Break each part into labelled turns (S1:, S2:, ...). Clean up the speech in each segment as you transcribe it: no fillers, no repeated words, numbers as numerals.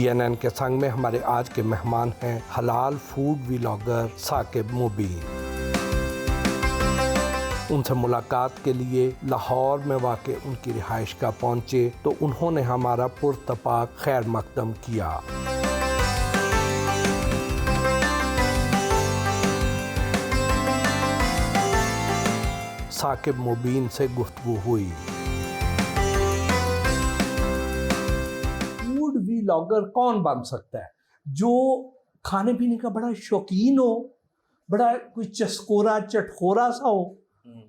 S1: GNN के संग में हमारे आज के मेहमान हैं हलाल फूड व्लॉगर साकिब मुबीन। उनसे मुलाकात के लिए लाहौर में वाक़ उनकी रिहाइश का पहुँचे तो उन्होंने हमारा पुरतपाक खैर मकदम किया। साकिब मुबीन से गुफ्तगू हुई। फूड व्लॉगर कौन बन सकता है? जो खाने पीने का बड़ा शौकीन हो, बड़ा कोई चस्कोरा चटखोरा सा हो,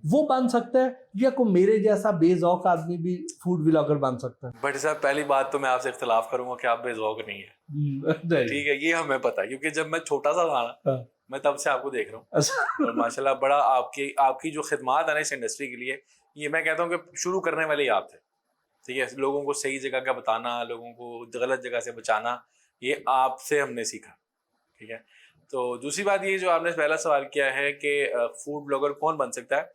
S1: वो बन सकता है, या कोई मेरे जैसा बेज़ौक आदमी भी फूड व्लॉगर बन सकता है?
S2: बट साहब पहली बात तो मैं आपसे इख्तिलाफ करूंगा कि आप बेज़ौक नहीं है। ठीक है, ये हमें पता है क्योंकि जब मैं छोटा सा था ना, मैं तब से आपको देख रहा हूँ और माशाल्लाह बड़ा आपकी जो खिदमात है ना इस इंडस्ट्री के लिए, ये मैं कहता हूँ कि शुरू करने वाले ही आप थे। ठीक है, लोगों को सही जगह का बताना, लोगों को गलत जगह से बचाना, ये आपसे हमने सीखा। ठीक है, तो दूसरी बात ये जो आपने पहला सवाल किया है कि फूड ब्लॉगर कौन बन सकता है।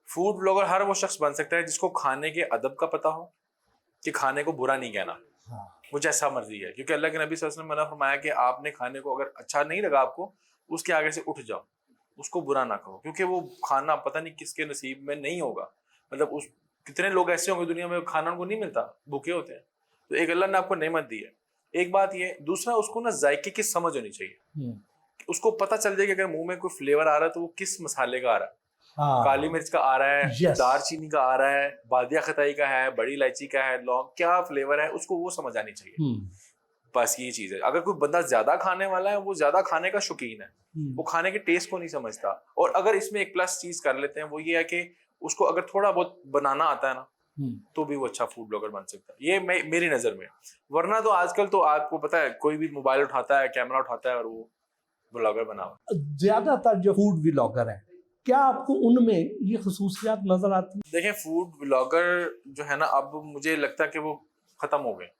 S2: फूड ब्लॉगर हर वो शख्स बन सकता है जिसको खाने के अदब का पता हो कि खाने को बुरा नहीं कहना। वो जैसा मर्जी है, क्योंकि अल्लाह के नबी सल्लल्लाहु अलैहि वसल्लम ने मना फरमाया कि आपने खाने को अगर अच्छा नहीं लगा आपको, उसके आगे से उठ जाओ, उसको बुरा ना कहो, क्योंकि वो खाना पता नहीं किसके नसीब में नहीं होगा। मतलब उस कितने लोग ऐसे होंगे दुनिया में खाना उनको नहीं मिलता, भूखे होते हैं। तो एक अल्लाह ने आपको नेमत दी है, एक बात ये। दूसरा, उसको ना जायके की समझ होनी चाहिए। उसको पता चल जाए कि अगर मुंह में कोई फ्लेवर आ रहा है तो वो किस मसाले का आ रहा है। काली मिर्च का आ रहा है, दारचीनी का आ रहा है, बादिया खताई का है, बड़ी इलायची का है, लौंग, क्या फ्लेवर है, उसको वो समझ आनी चाहिए। बस ये चीज है। अगर कोई बंदा ज्यादा खाने वाला है, वो ज्यादा खाने का शौकीन है, वो खाने के टेस्ट को नहीं समझता। और अगर इसमें एक प्लस चीज कर लेते हैं, वो ये है कि उसको अगर थोड़ा बहुत बनाना आता है ना, तो भी वो अच्छा फूड ब्लॉगर बन सकता है। ये मेरी नजर में। वरना तो आजकल तो आपको पता है, कोई भी मोबाइल उठाता है, कैमरा उठाता है और वो ब्लॉगर बना हुआ।
S1: ज्यादातर जो फूड व्लॉगर है, क्या आपको उनमें ये खसूसियात नजर आती है?
S2: देखिए, फूड ब्लॉगर जो है ना, अब मुझे लगता है कि वो खत्म हो गए।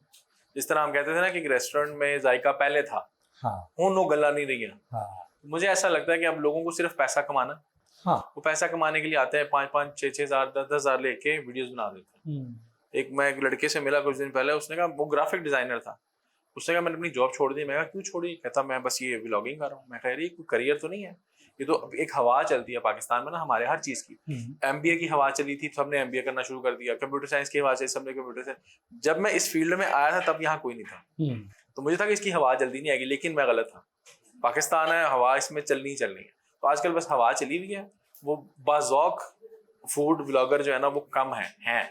S2: जिस तरह हम कहते थे ना कि रेस्टोरेंट में जायका पहले था, नो गला नहीं रही है। मुझे ऐसा लगता है कि अब लोगों को सिर्फ पैसा कमाना। वो पैसा कमाने के लिए आते हैं, 5-5, 6-6 हजार, 10-10 हजार लेके वीडियोस बना देते हैं। मैं एक लड़के से मिला कुछ दिन पहले, उसने कहा, वो ग्राफिक डिजाइनर था, उसने कहा मैंने अपनी जॉब छोड़ दी। मैं कहा क्यों छोड़ी? कहता मैं बस ये व्लॉगिंग कर रहा हूँ। मैं कह रही कोई करियर तो नहीं है, ये तो एक हवा चलती है पाकिस्तान में ना हमारे हर चीज की। MBA की हवा चली थी, सबने MBA करना शुरू कर दिया। कंप्यूटर साइंस की हवा चली, सबने कंप्यूटर साइंस। जब मैं इस फील्ड में आया था तब यहाँ कोई नहीं था, तो मुझे था कि इसकी हवा जल्दी नहीं आएगी, लेकिन मैं गलत था। पाकिस्तान है, हवा इसमें चलनी है। तो आजकल बस हवा चली हुई है। वो बाज़ौक फूड ब्लॉगर जो है ना, वो कम है।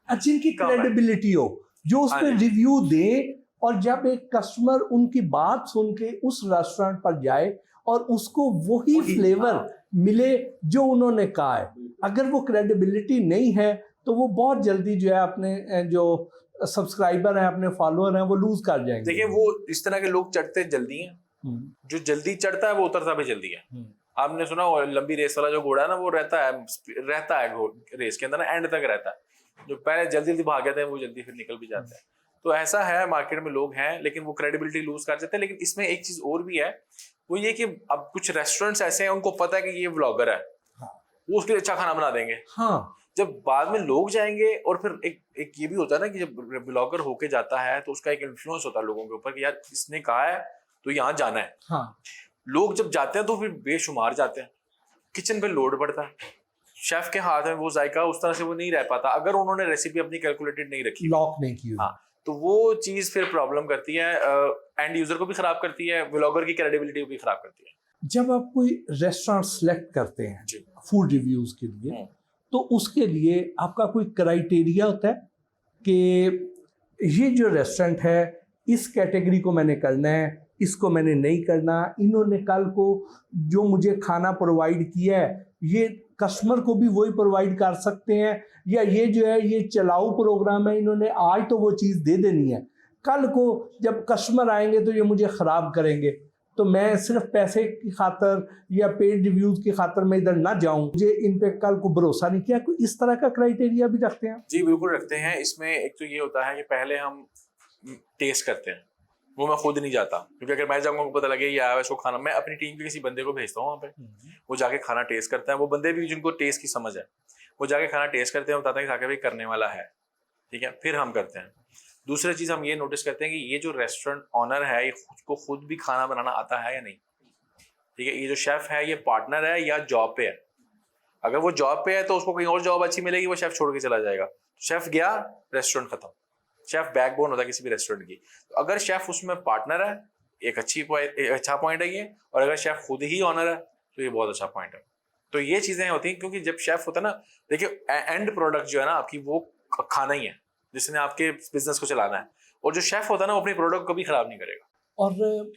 S1: जिनकी क्रेडिबिलिटी हो, जो उस पर रिव्यू दे, और जब एक कस्टमर उनकी बात सुन के उस रेस्टोरेंट पर जाए और उसको वही फ्लेवर मिले जो उन्होंने कहा है। अगर वो क्रेडिबिलिटी नहीं है तो वो बहुत जल्दी जो है अपने जो सब्सक्राइबर हैं, अपने फॉलोअर हैं, वो लूज कर जाएंगे।
S2: देखिए, वो इस तरह के लोग चढ़ते जल्दी हैं। जो जल्दी चढ़ता है वो उतरता भी जल्दी है। आपने सुना लंबी रेस वाला जो घोड़ा है ना, वो रहता है रेस के अंदर ना, एंड तक रहता है। जो पहले जल्दी भाग जाते हैं वो जल्दी फिर निकल भी जाते हैं। तो ऐसा है, मार्केट में लोग हैं, लेकिन वो क्रेडिबिलिटी लूज कर जाते हैं। लेकिन इसमें एक चीज और भी है, वो ये कि अब कुछ रेस्टोरेंट्स ऐसे हैं, उनको पता है कि ये व्लॉगर है, वो उसके लिए अच्छा खाना बना देंगे। जब बाद में लोग जाएंगे, और फिर एक ये भी होता है ना कि जब ब्लॉगर होके जाता है तो उसका एक इन्फ्लुएंस होता है लोगों के ऊपर कि यार इसने कहा है तो यहाँ जाना है। लोग जब जाते हैं तो फिर बेशुमार जाते हैं। किचन पे लोड पड़ता है, शेफ के हाथ में वो जायका उस तरह से वो नहीं रह पाता अगर उन्होंने रेसिपी अपनी कैलकुलेटेड नहीं रखी,
S1: लॉक नहीं की।
S2: तो वो चीज फिर प्रॉब्लम करती है, एंड यूजर को भी खराब करती है, व्लॉगर की क्रेडिबिलिटी को भी खराब करती है।
S1: जब आप कोई रेस्टोरेंट सिलेक्ट करते हैं फूड रिव्यूज के लिए, तो उसके लिए आपका कोई क्राइटेरिया होता है कि ये जो रेस्टोरेंट है, इस कैटेगरी को मैंने करना है, इसको मैंने नहीं करना, इन्होंने कल को जो मुझे खाना प्रोवाइड किया है ये कस्टमर को भी वही प्रोवाइड कर सकते हैं, या ये जो है ये चलाऊ प्रोग्राम है, इन्होंने आज तो वो चीज़ दे देनी है, कल को जब कस्टमर आएंगे तो ये मुझे ख़राब करेंगे, तो मैं सिर्फ पैसे की खातर या पेड रिव्यूज़ की खातर मैं इधर ना जाऊं, मुझे इन पे कल को भरोसा नहीं किया। कोई इस तरह का क्राइटेरिया भी रखते हैं?
S2: जी बिल्कुल रखते हैं। इसमें एक तो ये होता है कि पहले हम टेस्ट करते हैं, वो मैं खुद नहीं जाता, क्योंकि अगर मैं जाऊंगा पता लगे ये आया इसको खाना, मैं अपनी टीम के किसी बंदे को भेजता हूँ वहाँ पे, वो जाके खाना टेस्ट करता है। वो बंदे भी जिनको टेस्ट की समझ है, वो जाके खाना टेस्ट करते हैं, बताते हैं कि भाई करने वाला है, ठीक है, फिर हम करते हैं। दूसरी चीज़ हम ये नोटिस करते हैं कि ये जो रेस्टोरेंट ऑनर है, ये खुद भी खाना बनाना आता है या नहीं। ठीक है, ये जो शेफ है ये पार्टनर है या जॉब पे है। अगर वो जॉब पे है तो उसको कहीं और जॉब अच्छी मिलेगी, वो शेफ छोड़ के चला जाएगा। शेफ गया, रेस्टोरेंट खत्म। शेफ बैकबोन होता है किसी भी रेस्टोरेंट की। तो अगर शेफ उसमें पार्टनर है, एक अच्छा पॉइंट है ये। और अगर शेफ खुद ही ऑनर है तो ये बहुत अच्छा पॉइंट है। तो ये चीजें होती हैं, क्योंकि जब शेफ होता है ना, देखिए एंड प्रोडक्ट जो है ना आपकी, वो खाना ही है जिसने आपके बिजनेस को चलाना है। और जो शेफ होता है ना, वो अपनी प्रोडक्ट को भी खराब नहीं करेगा।
S1: और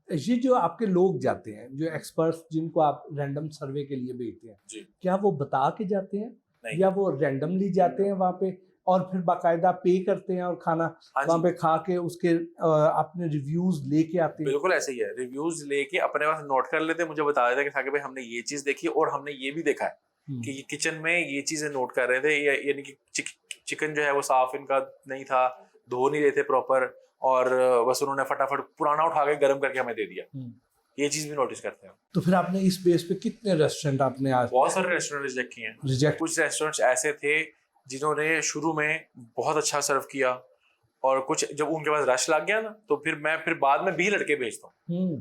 S1: ये जो आपके लोग जाते हैं, जो एक्सपर्ट्स जिनको आप रैंडम सर्वे के लिए भेजते हैं
S2: जी।
S1: क्या वो बता के जाते हैं
S2: नहीं।
S1: या वो रैंडमली जाते हैं वहाँ पे और फिर बाकायदा पे करते हैं और खाना वहाँ पे खा के उसके अपने रिव्यूज लेके आते हैं?
S2: बिल्कुल ऐसे ही है, रिव्यूज लेके अपने पास नोट कर लेते हैं, मुझे बता देते हैं कि भाई हमने ये चीज देखी और हमने ये भी देखा है कि किचन में ये चीजें नोट कर रहे थे, यानी कि चिकन जो है वो साफ इनका नहीं था, धो नहीं रहे थे प्रॉपर, और बस उन्होंने फटाफट पुराना उठा के गर्म करके हमें दे दिया। ये चीज भी नोटिस करते हैं।
S1: तो फिर आपने इस बेस पे कितने रेस्टोरेंट आपने आज?
S2: बहुत सारे रेस्टोरेंट रिजेक्ट किए हैं। कुछ रेस्टोरेंट्स ऐसे थे जिन्होंने शुरू में बहुत अच्छा सर्व किया, और कुछ जब उनके पास रश लग गया ना, तो फिर बाद में भी लड़के भेजता हूँ।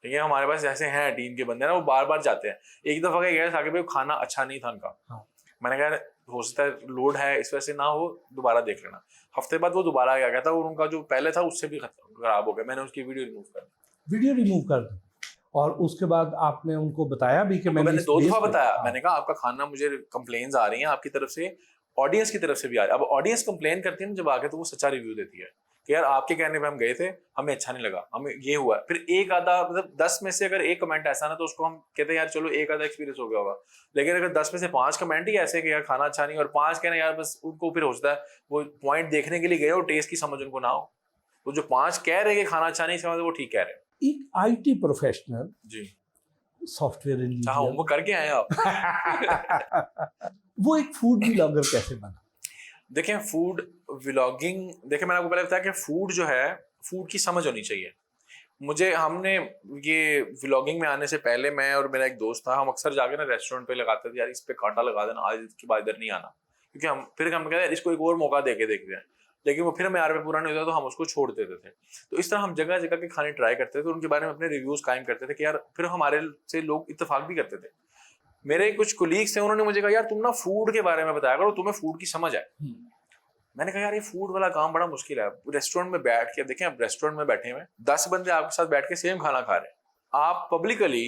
S2: ठीक है, हमारे पास ऐसे हैं टीम के बंदे ना, वो बार बार जाते हैं। एक दफा क्या गया भाई खाना अच्छा नहीं था उनका। मैंने कहा हो सकता है लोड है इस वजह से ना हो, दोबारा देख लेना। हफ्ते बाद वो दोबारा आ गया था और उनका जो पहले था उससे भी खराब हो गया। मैंने उसकी वीडियो रिमूव कर दी।
S1: और उसके बाद आपने उनको बताया भी कि मैंने
S2: 2 दफा बताया। मैंने कहा आपका खाना, मुझे कंप्लेन्स आ रही हैं आपकी तरफ से, ऑडियंस की तरफ से भी आ रही है। अब ऑडियंस कंप्लेन करती है ना जब आके, तो वो सच्चा रिव्यू देती है कि यार आपके कहने पे हम गए थे, हमें अच्छा नहीं लगा, हमें ये हुआ। फिर एक आधा, मतलब 10 में से अगर एक कमेंट ऐसा ना, तो उसको हम कहते हैं यार चलो एक आधा एक्सपीरियंस हो गया होगा। लेकिन अगर 10 में से 5 कमेंट ही ऐसे कि यार खाना अच्छा नहीं, और 5 कहना यार बस, उनको फिर होता है वो पॉइंट देखने के लिए गए और टेस्ट की समझ उनको ना हो। तो जो 5 कह रहे हैं कि खाना अच्छा नहीं समझ, वो ठीक कह रहे हैं।
S1: एक IT professional
S2: ji,
S1: software engineer,
S2: वो करके आए आप
S1: वो एक फूड ब्लॉगर कैसे बना?
S2: देखें, फूड व्लॉगिंग, देखें मैंने आपको पहले बताया कि फूड जो है, फूड की समझ होनी चाहिए। हमने ये व्लॉगिंग में आने से पहले, मैं और मेरा एक दोस्त था, हम अक्सर जाके ना रेस्टोरेंट पे लगाते थे यार इस पे कांटा लगा देना, आज इसके बाद इधर नहीं आना, क्योंकि हम कहते हैं इसको एक और मौका देके देखते हैं। लेकिन वो फिर हमें यार पे पूरा नहीं होता, तो हम उसको छोड़ देते थे। तो इस तरह हम जगह जगह के खाने ट्राई करते थे, उनके बारे में अपने रिव्यूज कायम करते थे कि यार, फिर हमारे से लोग इत्तेफाक भी करते थे। मेरे कुछ कोलीग्स थे, उन्होंने मुझे कहा यार तुम ना फूड के बारे में बताया करो, तुम्हें फूड की समझ है। मैंने कहा यार ये फूड वाला काम बड़ा मुश्किल है। रेस्टोरेंट में बैठ के देखें, आप रेस्टोरेंट में बैठे हुए 10 बंदे आपके साथ बैठ के सेम खाना खा रहे हैं, आप पब्लिकली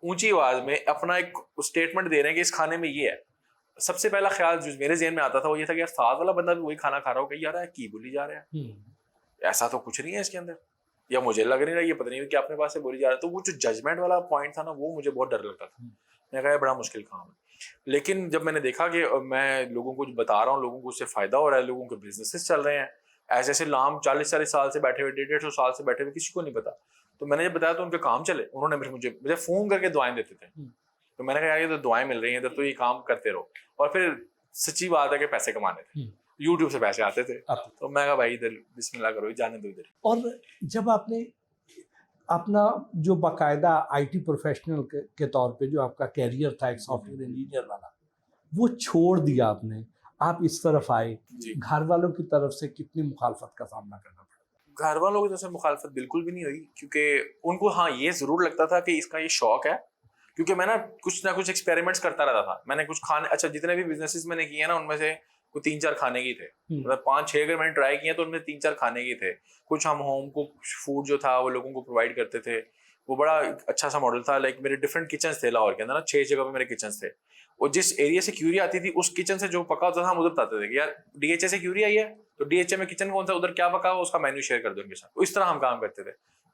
S2: ऊंची आवाज में अपना एक स्टेटमेंट दे रहे हैं कि इस खाने में ये है। सबसे पहला ख्याल जो मेरे ज़हन में आता था वो ये था कि यार साथ वाला बंदा भी वही खाना खा रहा हो कि यार की बोली जा रहा है, ऐसा तो कुछ नहीं है इसके अंदर, या मुझे लग नहीं रहा, ये पता नहीं कि अपने पास से बोली जा रहा है। तो वो जो जजमेंट वाला पॉइंट था ना, वो मुझे बहुत डर लगता था। मैंने कहा बड़ा मुश्किल काम है। लेकिन जब मैंने देखा कि मैं लोगों को बता रहा हूँ, लोगों को उससे फायदा हो रहा है, लोगों के बिजनेसेस चल रहे हैं, ऐसे ऐसे लाम 40-40 साल से बैठे हुए, 150 साल से बैठे हुए, किसी को नहीं पता। तो मैंने जब बताया तो उनके काम चले। उन्होंने मुझे फोन करके दुआएं देते थे। तो मैंने कहा यार ये तो दुआएं मिल रही हैं, इधर तो ये काम करते रहो। और फिर सच्ची बात है कि पैसे कमाने थे, यूट्यूब से पैसे आते थे। तो मैं कहा भाई इधर बिस्मिल्लाह करो, जाने दो इधर।
S1: और जब आपने अपना जो बाकायदा आईटी प्रोफेशनल के तौर पे जो आपका कैरियर था, एक सॉफ्टवेयर इंजीनियर वाला, वो छोड़ दिया आपने, आप इस तरफ आए, घर वालों की तरफ से कितनी मुखालफत का सामना करना पड़ा?
S2: घर वालों की तरफ से मुखालफत बिल्कुल भी नहीं हुई, क्योंकि उनको हाँ ये जरूर लगता था कि इसका ये शौक है, क्योंकि मैं ना कुछ एक्सपेरिमेंट्स करता रहता था। मैंने कुछ खाने, अच्छा जितने भी बिजनेसेस मैंने किए ना, उनमें से कुछ 3-4 खाने की थे, मतलब 5-6 अगर मैंने ट्राई किए तो उनमें 3-4 खाने की थे। कुछ हम होम कुक फूड जो था वो लोगों को प्रोवाइड करते थे, वो बड़ा अच्छा सा मॉडल था। लाइक मेरे डिफरेंट किचन थे लाहौर के अंदर ना, 6 जगह पे मेरे किचन थे, और जिस एरिया से क्यूरी आती थी उस किचन से जो पका होता था हम उधर बताते थे कि यार DHA से क्यूरी आई है, तो DHA में किचन कौन सा, उधर क्या पका हो उसका मेन्यू शेयर कर दो उनके साथ। तो इस तरह हम काम करते थे,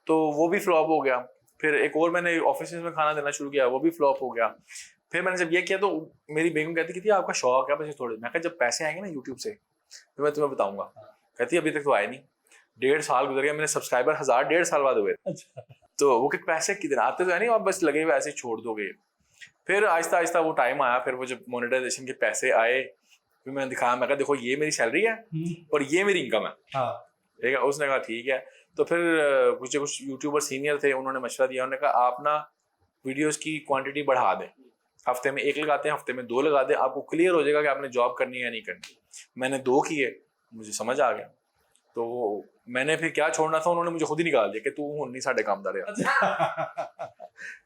S2: तो वो भी फ्लॉप हो गया। फिर एक और मैंने ऑफिस में खाना देना शुरू किया, वो भी फ्लॉप हो गया। फिर मैंने जब ये किया तो मेरी बेगम कहती थी आपका शौक है बस थोड़े। मैं कहा जब पैसे आएंगे ना यूट्यूब से तो मैं तुम्हें बताऊंगा। कहती अभी तक तो आए नहीं, 1.5 साल गुजर गया, मेरे सब्सक्राइबर 1000 1.5 साल बाद हुए।
S1: अच्छा।
S2: तो वो कि पैसे कितने आते तो है नहीं, आप बस लगे हुए ऐसे छोड़ दोगे। फिर आहिस्ता आहिस्ता वो टाइम आया, फिर वो जब मोनेटाइजेशन के पैसे आए, फिर मैंने दिखाया, मैं कहा देखो ये मेरी सैलरी है और ये मेरी इनकम है। ठीक है, उसने कहा ठीक है। तो फिर कुछ यूट्यूबर सीनियर थे, उन्होंने मशवरा दिया, उन्होंने कहा आप ना वीडियोस की क्वांटिटी बढ़ा दें, हफ्ते में 1 लगाते हैं, हफ्ते में 2 लगा दें, आपको क्लियर हो जाएगा कि आपने जॉब करनी है या नहीं करनी। मैंने 2 किए, मुझे समझ आ गया। तो मैंने फिर क्या छोड़ना था, उन्होंने मुझे खुद ही निकाल दिया कि तू हुन नहीं साडे काम दा रहा।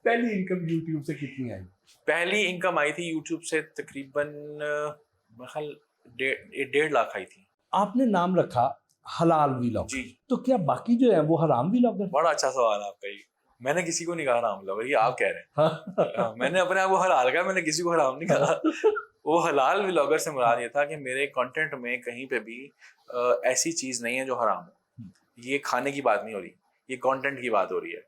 S1: पहली इनकम यूट्यूब से कितनी आई?
S2: पहली इनकम आई थी यूट्यूब से तकरीबन मेरे ख्याल 1.5 लाख आई थी।
S1: आपने नाम रखा हलाल व्लॉग,
S2: जी।
S1: तो क्या बाकी जो है वो हराम व्लॉगर?
S2: बड़ा अच्छा सवाल आपका ये। मैंने किसी को नहीं कहा हराम व्लॉगर, ये आप कह रहे हैं। हाँ, मैंने अपने आप को हलाल कहा, मैंने किसी को हराम नहीं कहा। वो हलाल व्लॉगर से मुराद ये था कि मेरे कंटेंट में कहीं पे भी ऐसी चीज नहीं है जो हराम हो। ये खाने की बात नहीं हो रही, ये कंटेंट की बात हो रही है।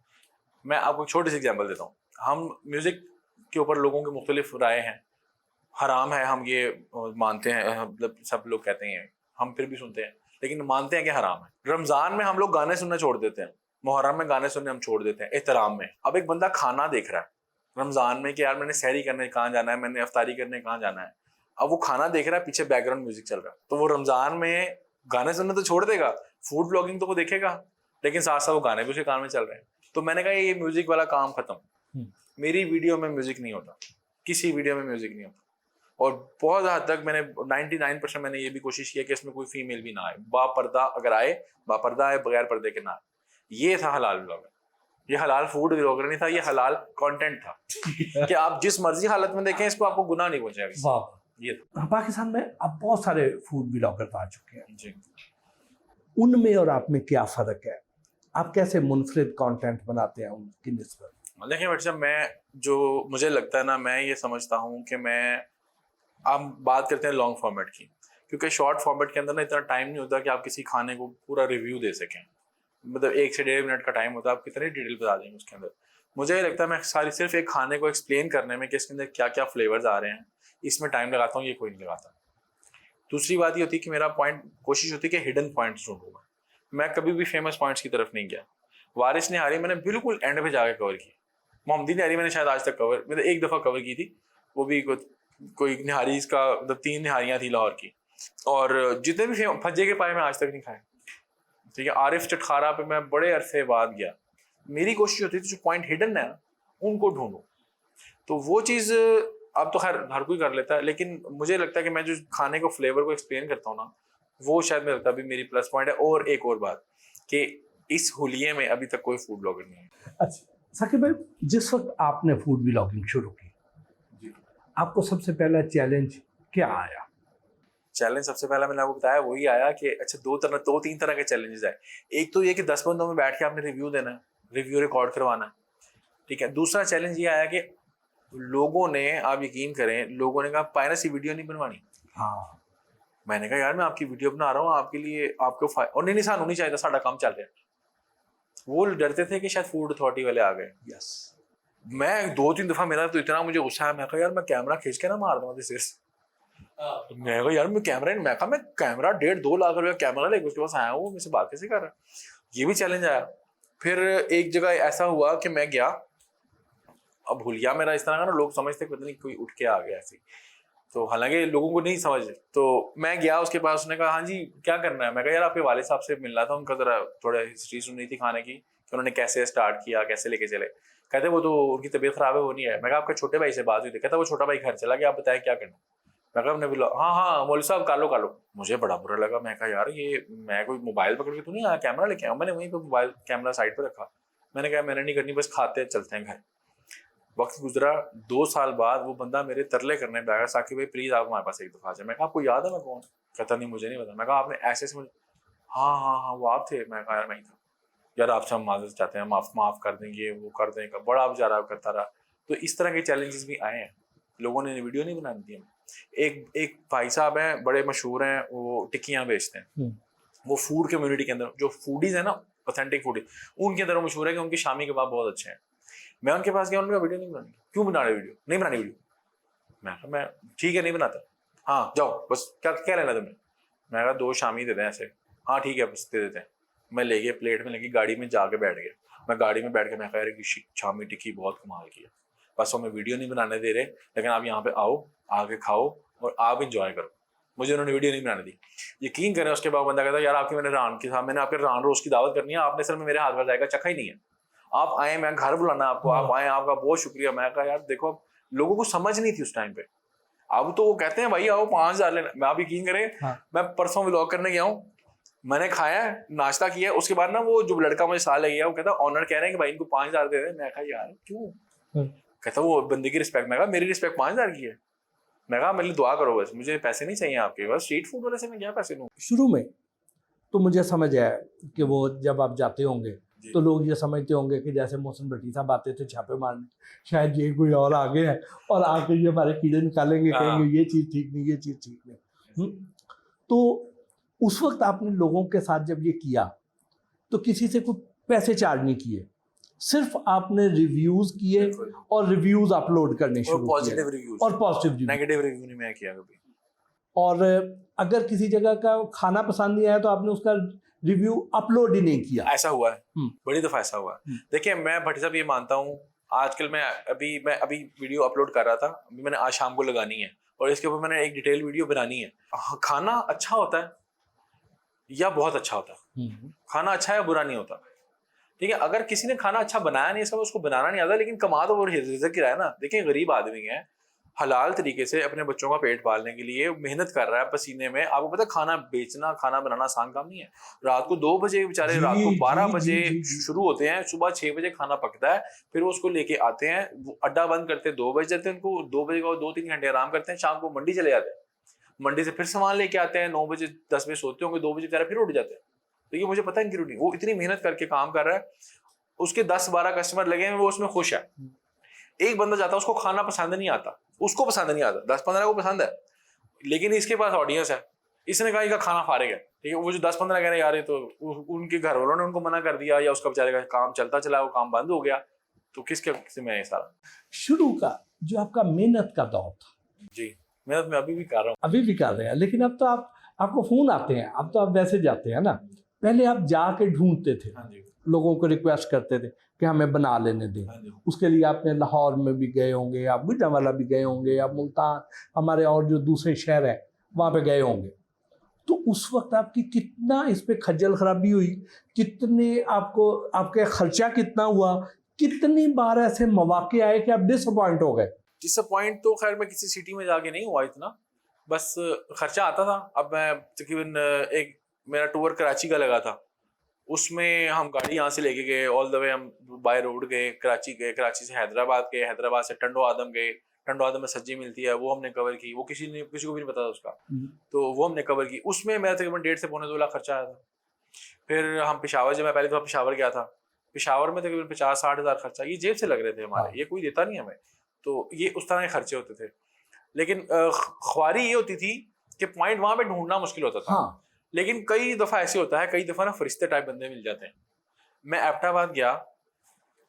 S2: मैं आपको एक छोटी सी एग्जांपल देता हूँ। हम म्यूजिक के ऊपर लोगों के मुख्तलिफ राय हैं, हराम है हम ये मानते हैं, मतलब सब लोग कहते हैं, हम फिर भी सुनते हैं लेकिन मानते हैं कि हराम है। रमजान में हम लोग गाने सुनना छोड़ देते हैं, मुहर्रम में गाने सुनने हम छोड़ देते हैं एहतराम में। अब एक बंदा खाना देख रहा है रमजान में कि यार मैंने सहरी करने कहाँ जाना है, मैंने अफ्तारी करने कहाँ जाना है, अब वो खाना देख रहा है, पीछे बैकग्राउंड म्यूजिक चल रहा है, तो वो रमजान में गाने सुनने तो छोड़ देगा, फूड ब्लॉगिंग तो वो देखेगा, लेकिन साथ साथ वो गाने भी उसके कान में चल रहे हैं। तो मैंने कहा ये म्यूजिक वाला काम खत्म, मेरी वीडियो में म्यूजिक नहीं होता, किसी वीडियो में म्यूजिक नहीं होता। और बहुत हद तक मैंने 99% मैंने ये भी कोशिश की कि इसमें कोई फीमेल भी ना आए, बापर्दा अगर आए बापर्दा आए, बगैर पर्दे के ना आए। ये था हलाल व्लॉगर, ये हलाल फूड व्लॉगर नहीं था, ये हलाल कंटेंट था कि आप जिस मर्जी हालत में देखें इसको आपको गुनाह नहीं पहुंचेगा।
S1: वाह।
S2: ये
S1: पाकिस्तान में अब बहुत सारे फूड व्लॉगर आ चुके हैं
S2: जी।
S1: उनमें और आप में क्या फर्क है? आप कैसे मुनफरिद कंटेंट बनाते हैं उनकी निस्बत?
S2: देखिए भाई साहब, मैं जो मुझे लगता है ना, मैं ये समझता हूँ कि आप बात करते हैं लॉन्ग फॉर्मेट की, क्योंकि शॉर्ट फॉर्मेट के अंदर ना इतना टाइम नहीं होता कि आप किसी खाने को पूरा रिव्यू दे सकें। मतलब 1 से 1.5 मिनट का टाइम होता है, आप कितनी डिटेल बता देंगे उसके अंदर। मुझे ये लगता है मैं सिर्फ एक खाने को एक्सप्लेन करने में कि इसके अंदर क्या क्या फ्लेवर्स आ रहे हैं, इसमें टाइम लगाता हूँ, ये कोई नहीं लगाता। दूसरी बात ये होती है कि मेरा पॉइंट, कोशिश होती है कि हिडन पॉइंट्स ढूंढूंगा। मैं कभी भी फेमस पॉइंट्स की तरफ नहीं गया। वारिस निहारी मैंने बिल्कुल एंड पे जाकर कवर की, मोहम्मदी निहारी मैंने शायद आज तक कवर, मतलब एक दफ़ा कवर की थी, वो भी कोई निहारी का, मतलब 3 निहारियाँ थी लाहौर की, और जितने भी फज्जे के पाए मैं आज तक नहीं खाए। ठीक है, आरिफ चटखारा पे मैं बड़े अरसे बाद गया। मेरी कोशिश होती थी जो पॉइंट हिडन है उनको ढूंढूं, तो वो चीज़ अब तो खैर हर कोई कर लेता है, लेकिन मुझे लगता है कि मैं जो खाने को फ्लेवर को एक्सप्लेन करता हूँ ना, वो शायद मुझे लगता है अभी मेरी प्लस पॉइंट है। और एक और बात कि इस हुलिये में अभी तक कोई फूड ब्लॉगर नहीं है।
S1: अच्छा साकिब भाई, जिस वक्त आपने फूड व्लॉगिंग शुरू की, आपको सबसे पहला चैलेंज क्या आया?
S2: चैलेंज सबसे पहला मैंने आपको बताया वही आया कि अच्छा 2-3 तरह के चैलेंजेस आए। एक तो ये कि 10 बंदों में बैठ के आपने रिव्यू देना है, रिव्यू रिकॉर्ड करवाना है। ठीक है, दूसरा चैलेंज ये आया कि लोगों ने, आप यकीन करें, लोगों ने कहा पायरेसी वीडियो नहीं बनवानी।
S1: हाँ,
S2: मैंने कहा यार मैं आपकी वीडियो बना रहा हूँ आपके लिए, आपको और नहीं सानू नहीं चाहिए, साडा काम चल रहा है। वो डरते थे कि शायद फूड अथॉरिटी वाले आ गए।
S1: यस।
S2: मैं 2-3 दफा, मेरा तो इतना मुझे गुस्सा है, मैं कहा यार मैं कैमरा खींच के ना मार दूंगा दिस इज। मैं कहा यार मैं कैमरा, मैं कहा मैं कैमरा 1.5-2 लाख रुपया कैमरा लेके उसके पास आया हूँ, मुझसे बात कैसे कर रहा है? ये भी चैलेंज आया। फिर एक जगह ऐसा हुआ कि मैं गया, अब हुलिया मेरा इस तरह का ना, लोग समझते पता नहीं कोई उठ के आ गया ऐसे, तो हालांकि लोगों को नहीं समझ। तो मैं गया उसके पास, उसने कहा हाँ जी क्या करना है? मैं कहा यार आपके वाले साहब से मिलना था, उनका जरा थोड़ा हिस्ट्री सुननी थी खाने की कि उन्होंने कैसे स्टार्ट किया, कैसे लेके चले। कहते वो तो उनकी तबीयत खराब है, वो नहीं है। मैं कहा आपके छोटे भाई से बात हुई थी? कहता वो छोटा भाई घर चला गया, आप बताया क्या करना? मैं कहा हमने बोला हाँ मौलवी साहब कर लो। मुझे बड़ा बुरा लगा। मैं कहा यार ये मैं कोई मोबाइल पकड़ के तो नहीं आया, कैमरा लेके आया। मैंने वहीं पर मोबाइल कैमरा साइड पर रखा। मैंने कहा मैंने नहीं करनी, बस खाते चलते हैं घर। वक्त गुजरा, 2 साल बाद वो बंदा मेरे तरले करने बैठा, साकिब भाई प्लीज आप हमारे पास एक दफा आ जाए। मैं कहा आपको याद है मैं कौन? कहता नहीं मुझे नहीं पता। मैं कहा आपने ऐसे से मुझे, हाँ वो आप थे। मैं कहा यार मैं ही था यार, आपसे हम माजरत चाहते हैं, माफ कर देंगे, वो कर देंगे। बड़ा बेचारा करता रहा। तो इस तरह के चैलेंजेस भी आए हैं, लोगों ने वीडियो नहीं बनानी थी हमें। एक भाई साहब हैं, बड़े मशहूर हैं, वो टिक्कियाँ बेचते हैं। वो फूड कम्युनिटी के अंदर जो फूडीज है ना, ऑथेंटिक फूडीज, उनके अंदर मशहूर है कि उनके शामी कबाब बहुत अच्छे हैं। मैं उनके पास गया, उन्होंने वीडियो नहीं बनानी। क्यों बना रहे वीडियो? नहीं बनानी वीडियो। मैं ठीक है नहीं बनाता। हाँ जाओ, बस क्या लेना तुमने? मैं कहा 2 शामी दे दें ऐसे। हाँ ठीक है बस दे देते हैं। मैं ले गया, प्लेट में लगी, गाड़ी में जाके बैठ गया। मैं गाड़ी में बैठ के मैं कह रहा कि शामी टिक्की बहुत कमाल किया, बस हमें वीडियो नहीं बनाने दे रहे, लेकिन आप यहाँ पे आओ, आके खाओ और आप इंजॉय करो। मुझे उन्होंने वीडियो नहीं बनाने दी। यकीन करें उसके बाद बंदा कहता यार आपकी मैंने आपके रान रोज की दावत करनी है, आपने सर में मेरे हाथ में जाएगा चखा ही नहीं है, आप आए, मैं घर बुलाना आपको, आप आए, आपका बहुत शुक्रिया। मैं कहा यार देखो, लोगों को समझ नहीं थी उस टाइम पे। अब तो वो कहते हैं भाई आओ 5,000 लेना। मैं आप यकीन करें, मैं परसों व्लॉग करने गया हूँ, मैंने खाया है, नाश्ता किया है, उसके बाद ना वो जो लड़का मुझे साल लग गया, वो कहता ऑनर कह रहे हैं कि भाई इनको 5,000 दे दे। मैं कहा यार क्यों? कहता वो बंदे की रिस्पेक्ट। मैं कहा मेरी रिस्पेक्ट 5,000 की है। मैं कहा मेरे लिए दुआ करो, बस मुझे पैसे नहीं चाहिए आपके, बस स्ट्रीट फूड वाले से मैं क्या पैसे लूँ।
S1: शुरू में तो मुझे समझ आया कि वो जब आप जाते होंगे तो लोग ये समझते होंगे कि जैसे मोहसिन भट्टी साहब आते थे छापे मारने, शायद ये कोई और आ गया है और आके ये हमारे कीड़े निकालेंगे, कहेंगे ये चीज़ ठीक नहीं, ये चीज़ ठीक नहीं। तो उस वक्त आपने लोगों के साथ जब ये किया तो किसी से कोई पैसे चार्ज नहीं किए, सिर्फ आपने रिव्यूज किए और रिव्यूज अपलोड करने शुरू किए,
S2: पॉजिटिव रिव्यूज
S1: और पॉजिटिव,
S2: नेगेटिव रिव्यू नहीं मैं किया कभी।
S1: और अगर किसी जगह का खाना पसंद नहीं आया तो आपने उसका रिव्यू अपलोड ही नहीं किया।
S2: ऐसा हुआ है, बड़ी दफा ऐसा हुआ है। देखिए मैं भट्टी साहब ये मानता हूँ, आजकल मैं अभी वीडियो अपलोड कर रहा था, अभी मैंने आज शाम को लगानी है और इसके ऊपर मैंने एक डिटेल वीडियो बनानी है। खाना अच्छा होता है या बहुत अच्छा होता है, खाना अच्छा है या बुरा नहीं होता, ठीक है। अगर किसी ने खाना अच्छा बनाया नहीं, इसका उसको बनाना नहीं आता, लेकिन कमा तो वो रिज़्क की रहा है ना। देखिए गरीब आदमी है, हलाल तरीके से अपने बच्चों का पेट पालने के लिए मेहनत कर रहा है पसीने में। आपको पता है खाना बेचना, खाना बनाना आसान काम नहीं है। रात को 2 बजे बेचारे, रात को 12 बजे शुरू होते हैं, सुबह 6 बजे खाना पकता है, फिर वो उसको लेके आते हैं, वो अड्डा बंद करते हैं, 2 बजे जाते हैं उनको, 2 बजे का 2-3 घंटे आराम करते हैं, शाम को मंडी चले जाते हैं, मंडी से फिर सामान लेके आते हैं, 9 बजे 10 बजे सोते होंगे, 2 बजे बेचारे फिर उठ जाते हैं। तो ये मुझे पता है इनकी रूटीन, वो इतनी मेहनत करके काम कर रहा है, उसके 10-12 कस्टमर लगे हैं, वो उसमें खुश है। एक बंदा जाता है, उसको खाना पसंद नहीं आता, उसको पसंद नहीं आता, 10-15 को पसंद है, लेकिन इसके पास ऑडियंस है, इसने कहा इनका खाना फारिग है, ठीक है। वो जो 10-15 कह रहे यार, तो उनके घर वालों ने उनको मना कर दिया या उसका बेचारे का काम चलता चला, वो काम बंद हो गया, तो किसके में है सारा।
S1: शुरू का जो आपका मेहनत का दौर था,
S2: जी मेहनत मैं अभी भी कर रहा हूँ,
S1: अभी भी कर रहे हैं, लेकिन अब तो आपको फोन आते हैं, अब तो आप वैसे जाते हैं ना, पहले आप जाके ढूंढते थे, लोगों को रिक्वेस्ट करते थे कि हमें बना लेने दें। उसके लिए आपने लाहौर में भी गए होंगे, आप गुजरांवाला भी गए होंगे, आप मुल्तान, हमारे और जो दूसरे शहर हैं वहाँ पे गए होंगे। तो उस वक्त आपकी कितना इस पे खज्जल खराबी हुई, कितने आपको, आपके खर्चा कितना हुआ, कितनी बार ऐसे मौके आए कि आप डिसअपॉइंट हो गए?
S2: डिसअपॉइंट तो खैर मैं किसी सिटी में जाके नहीं हुआ इतना, बस खर्चा आता था। अब मैं तकरीबन एक मेरा टूर कराची का लगा था, उसमें हम गाड़ी यहाँ से लेके गए, ऑल द वे हम बाय रोड गए, कराची गए, कराची से हैदराबाद गए, हैदराबाद से टंडो आदम गए, टंडो आदम में सब्जी मिलती है, वो हमने कवर की, वो किसी को भी नहीं पता था उसका, तो वो हमने कवर की। उसमें मेरा तकरीबन 1.5 से पौने 2 लाख खर्चा आया था। फिर हम पेशावर, जब मैं पहले तो पेशावर गया था, पेशावर में तकरीबन 50-60 हज़ार खर्चा, ये जेब से लग रहे थे हमारे, ये कोई देता नहीं हमें, तो ये उस तरह के खर्चे होते थे। लेकिन ख्वारी ये होती थी कि पॉइंट वहाँ पे ढूंढना मुश्किल होता था। लेकिन कई दफ़ा ऐसे होता है, कई दफ़ा ना फरिश्ते टाइप बंदे मिल जाते हैं। मैं एबटाबाद गया,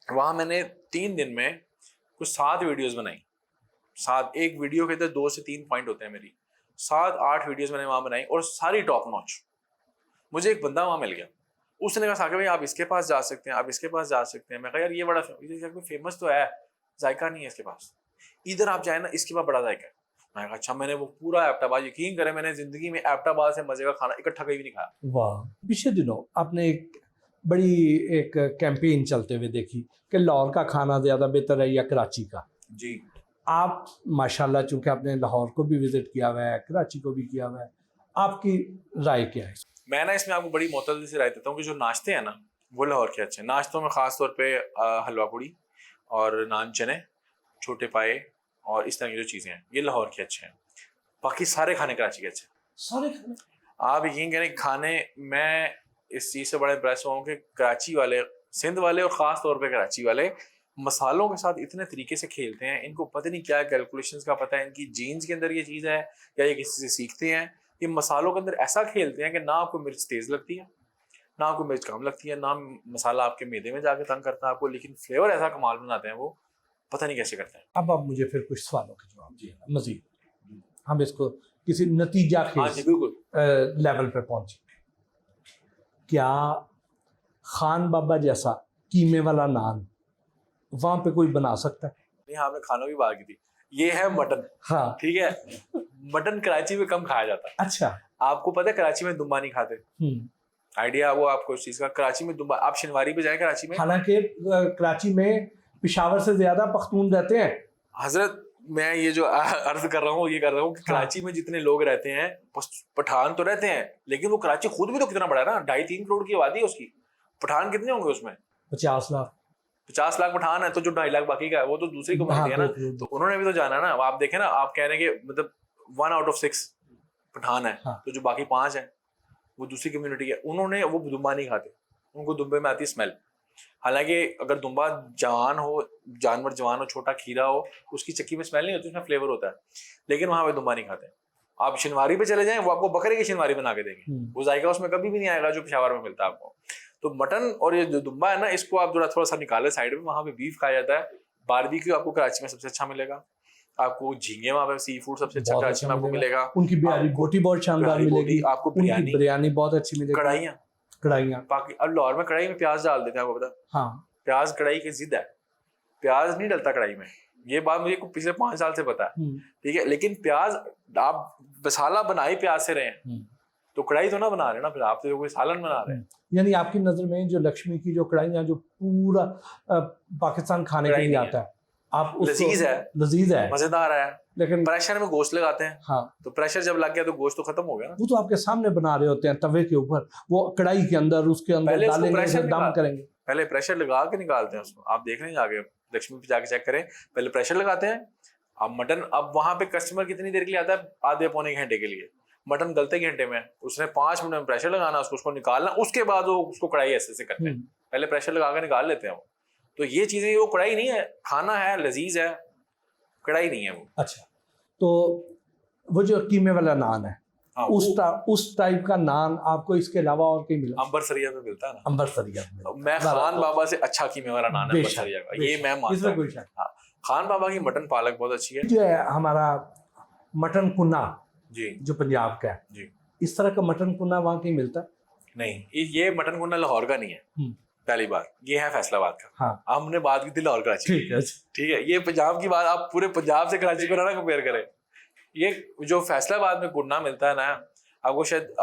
S2: वहाँ मैंने 3 दिन में कुछ 7 वीडियोस बनाई। 7, एक वीडियो के अंदर 2 से 3 पॉइंट होते हैं मेरी, 7-8 वीडियोस मैंने वहाँ बनाई और सारी टॉप नॉच। मुझे एक बंदा वहाँ मिल गया, उसने कहा साकिब भाई आप इसके पास जा सकते हैं, आप इसके पास जा सकते हैं। मैं कहा यार ये बड़ा फेमस तो है, जायका नहीं है इसके पास, इधर आप जाए ना, इसके पास बड़ा जायका है। मैं कहा अच्छा। मैंने वो पूरा एबटाबाद, यकीन करें मैंने जिंदगी में एबटाबाद से मजे का खाना इकट्ठा कभी नहीं खाया।
S1: वाह। पिछले दिनों आपने एक बड़ी एक कैंपेन चलते हुए देखी कि लाहौर का खाना ज़्यादा बेहतर है या कराची का।
S2: जी
S1: आप माशाल्लाह चूँकि आपने लाहौर को भी विज़िट किया हुआ है, कराची को भी किया हुआ है, आपकी राय क्या है?
S2: मैं ना इसमें आपको बड़ी मोतदली से राय देता हूँ कि जो नाश्ते हैं ना वो लाहौर के अच्छे हैं। नाश्तों में ख़ास तौर पे हलवा पूड़ी और नान चने, छोटे पाए और इस तरह की जो चीज़ें हैं, ये लाहौर के अच्छे हैं। बाकी सारे खाने कराची के अच्छे हैं,
S1: सारे खाने।
S2: आप यकीन करें खाने, मैं इस चीज़ से बड़ा इंप्रेस हुआ हूँ कि कराची वाले, सिंध वाले और ख़ास तौर पे कराची वाले मसालों के साथ इतने तरीके से खेलते हैं। इनको पता नहीं क्या कैलकुलेशंस का पता है, इनकी जीन्स के अंदर ये चीज़ है या ये किसी से सीखते हैं। ये मसालों के अंदर ऐसा खेलते हैं कि ना आपको मिर्च तेज़ लगती है, ना आपको मिर्च कम लगती है, ना मसाला आपके मैदे में जाके तंग करता है आपको, लेकिन फ्लेवर ऐसा कमाल बनाते हैं वो, पता नहीं कैसे करते हैं।
S1: अब आप मुझे फिर कुछ सवालों के जवाब दिए मज़ीद, हम इसको किसी नतीजा के लेवल पे पहुँचे। क्या खान बाबा जैसा कीमे वाला नान वहाँ पे कोई बना सकता है?
S2: नहीं, हाँ, आपने खानों की बात की थी, ये है मटन। हाँ ठीक है, मटन कराची में कम खाया जाता है।
S1: अच्छा,
S2: आपको पता है कराची में दुम्बा नहीं खाते? आइडिया वो आपको इस चीज का? कराची में दुम्बा, आप शनिवारी पे जाए कराची में,
S1: हालांकि कराची में पेशावर से ज्यादा पख्तून रहते हैं।
S2: हजरत मैं ये जो अर्ज कर रहा हूँ ये कर रहा हूँ कि कराची में जितने लोग रहते हैं, पठान तो रहते हैं, लेकिन वो कराची खुद भी तो कितना बड़ा है ना, 2.5-3 करोड़ की आबादी है उसकी। पठान कितने होंगे उसमें?
S1: 50 लाख
S2: 50 लाख पठान है, तो जो 2.5 लाख बाकी का है वो तो दूसरी कम्युनिटी है ना। तो उन्होंने भी तो जाना ना। आप देखें ना, आप कह रहे हैं कि मतलब 1 आउट ऑफ 6 पठान है, तो जो बाकी 5 है वो दूसरी कम्युनिटी है। उन्होंने वो दुम्बा नहीं खाते, उनको दुम्बे में आती स्मेल। हालांकि अगर दुम्बा जवान हो, जानवर जवान हो, छोटा खीरा हो, उसकी चक्की में स्मेल नहीं होती, उसमें फ्लेवर होता है, लेकिन वहां पे दुम्बा नहीं खाते। आप शिनवारी पे चले जाएं, वो आपको बकरे की शिनवारी बना के देंगे, वो जायका उसमें कभी भी नहीं आएगा जो पेशावर में मिलता है आपको। तो मटन और ये जो दुम्बा है ना, इसको आप थोड़ा सा निकाले साइड में, वहां पे बीफ खाया जाता है। बारबेक्यू आपको कराची में सबसे अच्छा मिलेगा, आपको झींगे वहां पे सी फूड सबसे अच्छा कराची में आपको मिलेगा।
S1: उनकी बिहारी बोटी बहुत शानदार मिलेगी,
S2: आपको बिरयानी बहुत अच्छी मिलेगी। कढ़ाइयाँ बाकी अब लाहौर में कढ़ाई में प्याज डाल देते हैं, आपको पता? हाँ, प्याज कढ़ाई की जिद है, प्याज नहीं डलता कढ़ाई में, ये बात मुझे पिछले 5 साल से पता है, ठीक है। लेकिन प्याज आप मसाला बनाए प्याज से रहे हैं, तो कढ़ाई तो ना बना रहे ना, फिर आप तो कोई सालन बना रहे हैं।
S1: यानी आपकी नजर में जो लक्ष्मी की जो कढ़ाइयाँ जो पूरा पाकिस्तान खाने के लिए आता है, आप
S2: लजीज है, मजेदार है, लेकिन प्रेशर में गोश्त लगाते हैं। हाँ, तो प्रेशर जब लग गया तो गोश्त तो खत्म हो गया ना।
S1: वो तो आपके सामने बना रहे होते हैं तवे के ऊपर, वो कढ़ाई के अंदर उसके अंदर डालेंगे, दम करेंगे,
S2: पहले प्रेशर लगा के निकालते हैं उसको। आप देख रहे हैं जाके लक्ष्मी पे जाके चेक करें, पहले प्रेशर लगाते हैं। अब मटन, अब वहां पे कस्टमर कितनी देर के लिए आता है? आधे पौने घंटे के लिए। मटन गलते घंटे में, उसने 5 मिनट में प्रेशर लगाना, उसको निकालना, उसके बाद वो उसको कढ़ाई ऐसे से करते हैं, पहले प्रेशर लगा के निकाल लेते हैं वो। तो ये चीजें, वो कढ़ाई नहीं है, खाना है, लजीज है, कढ़ाई नहीं है वो।
S1: अच्छा, तो वो जो कीमे वाला नान है, हाँ, उस टाइप का नान आपको इसके अलावा और कहीं मिला?
S2: अंबरसरिया में मिलता है ना,
S1: अंबरसरिया
S2: में मैं खान बाबा से अच्छा कीमे वाला नान है अंबरसरिया का, ये मैं मानता हूँ। हाँ, खान बाबा की मटन पालक बहुत अच्छी है।
S1: जो है हमारा मटन कुन्ना
S2: जी, जो
S1: पंजाब का है जी, इस तरह का मटन कुन्ना वहाँ कहीं मिलता है?
S2: नहीं, ये मटन कुन्ना लाहौर का नहीं है, पहली बार, ये है फैसलाबाद का। हाँ, हमने बात की थी लाहौर कराची, ठीक है, ये पंजाब की बात, आप पूरे पंजाब से कराची को ना कंपेयर करें। ये जो फैसलाबाद में कुन्ना मिलता है ना, आपको शायद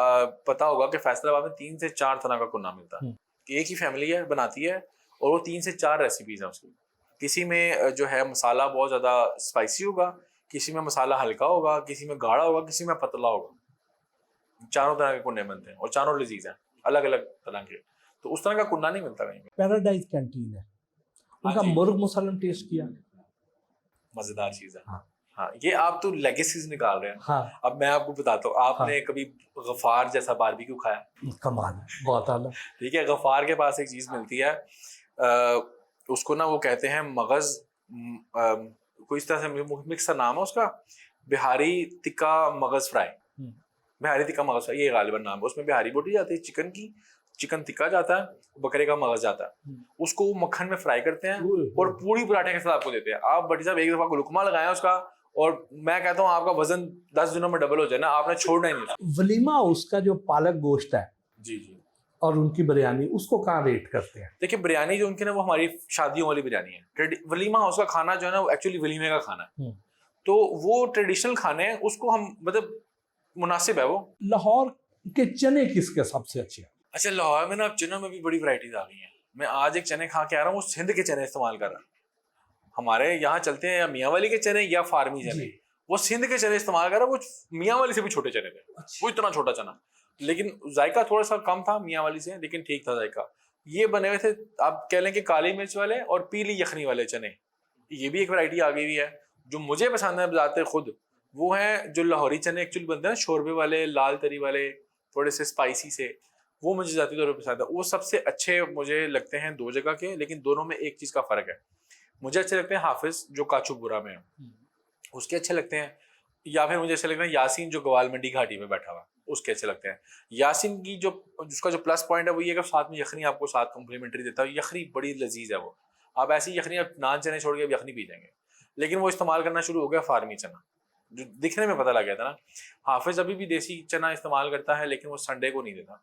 S2: पता होगा कि फैसलाबाद में 3 से 4 तरह का कुन्ना मिलता है। एक ही फैमिली है बनाती है, और वो 3 से 4 रेसिपीज है उसकी। किसी में जो है मसाला बहुत ज्यादा स्पाइसी होगा, किसी में मसाला हल्का होगा, किसी में गाढ़ा होगा, किसी में पतला होगा। 4 तरह के कुन्ने बनते हैं और 4 लजीज हैं, अलग अलग तरह के। तो उस तरह का कुन्ना नहीं मिलता कहीं पे।
S1: पैराडाइज कैंटीन है, उनका मुर्ग मुसल्लम टेस्ट किया,
S2: मजेदार चीज है। हाँ, ये आप तो लेगेसीज निकाल रहे हैं। हाँ, अब मैं आपको बताता हूँ, आपने कभी गफार जैसा बारबेक्यू खाया?
S1: कमाल है, बहुत आला।
S2: ठीक है, गफार के पास एक चीज मिलती है, उसको ना वो कहते हैं मगज, कोई इस तरह से मिक्स सा नाम है उसका, बिहारी तिक्का मगज फ्राई, बिहारी तिक्का मगज फ्राई, ये गालिबन नाम है। उसमें बिहारी बोटी जाती है चिकन की, चिकन टिक्का जाता है, बकरे का मगज जाता है, उसको वो मक्खन में फ्राई करते हैं और पूरी पराठे के साथ आपको देते हैं। आप बटी साहब एक दफा लुकमा लगाया उसका, और मैं कहता हूँ आपका वजन 10 दिनों में डबल हो जाए ना, आपने छोड़ना ही नहीं।
S1: वलीमा उसका जो पालक गोश्त है
S2: जी जी,
S1: और उनकी बिरयानी, उसको कहाँ रेट करते हैं?
S2: देखिए, बिरयानी जो उनकी ना, वो हमारी शादियों वाली बिरयानी है। वलीमा उसका खाना जो है ना, वो एक्चुअली वलीमे का खाना है, तो वो ट्रेडिशनल खाने हैं, उसको हम मतलब मुनासिब है वो।
S1: लाहौर के चने किसके सबसे अच्छे?
S2: अच्छा, लाहौर में ना अब चनों में भी बड़ी वैरायटीज आ गई हैं। मैं आज एक चने खा के आ रहा हूँ, वो सिंध के चने इस्तेमाल कर रहा है। हमारे यहाँ चलते हैं या मियाँ वाली के चने या फार्मी चने, वो सिंध के चने इस्तेमाल कर रहा है। वो मियाँ वाली से भी छोटे चने थे, वो इतना छोटा चना, लेकिन जायका थोड़ा सा कम था मियाँ वाली से, लेकिन ठीक था जायका। ये बने हुए थे, आप कह लें कि काली मिर्च वाले और पीली यखनी वाले चने। ये भी एक वैरायटी आ गई हुई है। जो मुझे पसंद है बताते खुद, वो है जो लाहौरी चने एक्चुअली बनते हैं, शोरबे वाले, लाल तरी वाले, थोड़े से स्पाइसी से, वो मुझे जाती तौर पर पसंद है। वो सबसे अच्छे मुझे लगते हैं 2 जगह के, लेकिन दोनों में एक चीज का फर्क है। मुझे अच्छे लगते हैं हाफिज जो काचूपुरा में है, उसके अच्छे लगते हैं, या फिर मुझे अच्छे लगते हैं यासीन जो गवाल मंडी घाटी में बैठा हुआ, उसके अच्छे लगते हैं। यासीन की जो उसका जो प्लस पॉइंट है वो ये कि साथ में यखनी आपको साथ कम्प्लीमेंट्री देता है। यखनी बड़ी लजीज है वो, आप ऐसी यखनी, आप नान चने छोड़ के यखनी पी जाएंगे। लेकिन वो इस्तेमाल करना शुरू हो गया फार्मी चना, जो दिखने में पता लग गया था ना। हाफिज अभी भी देसी चना इस्तेमाल करता है, लेकिन वो संडे को नहीं देता,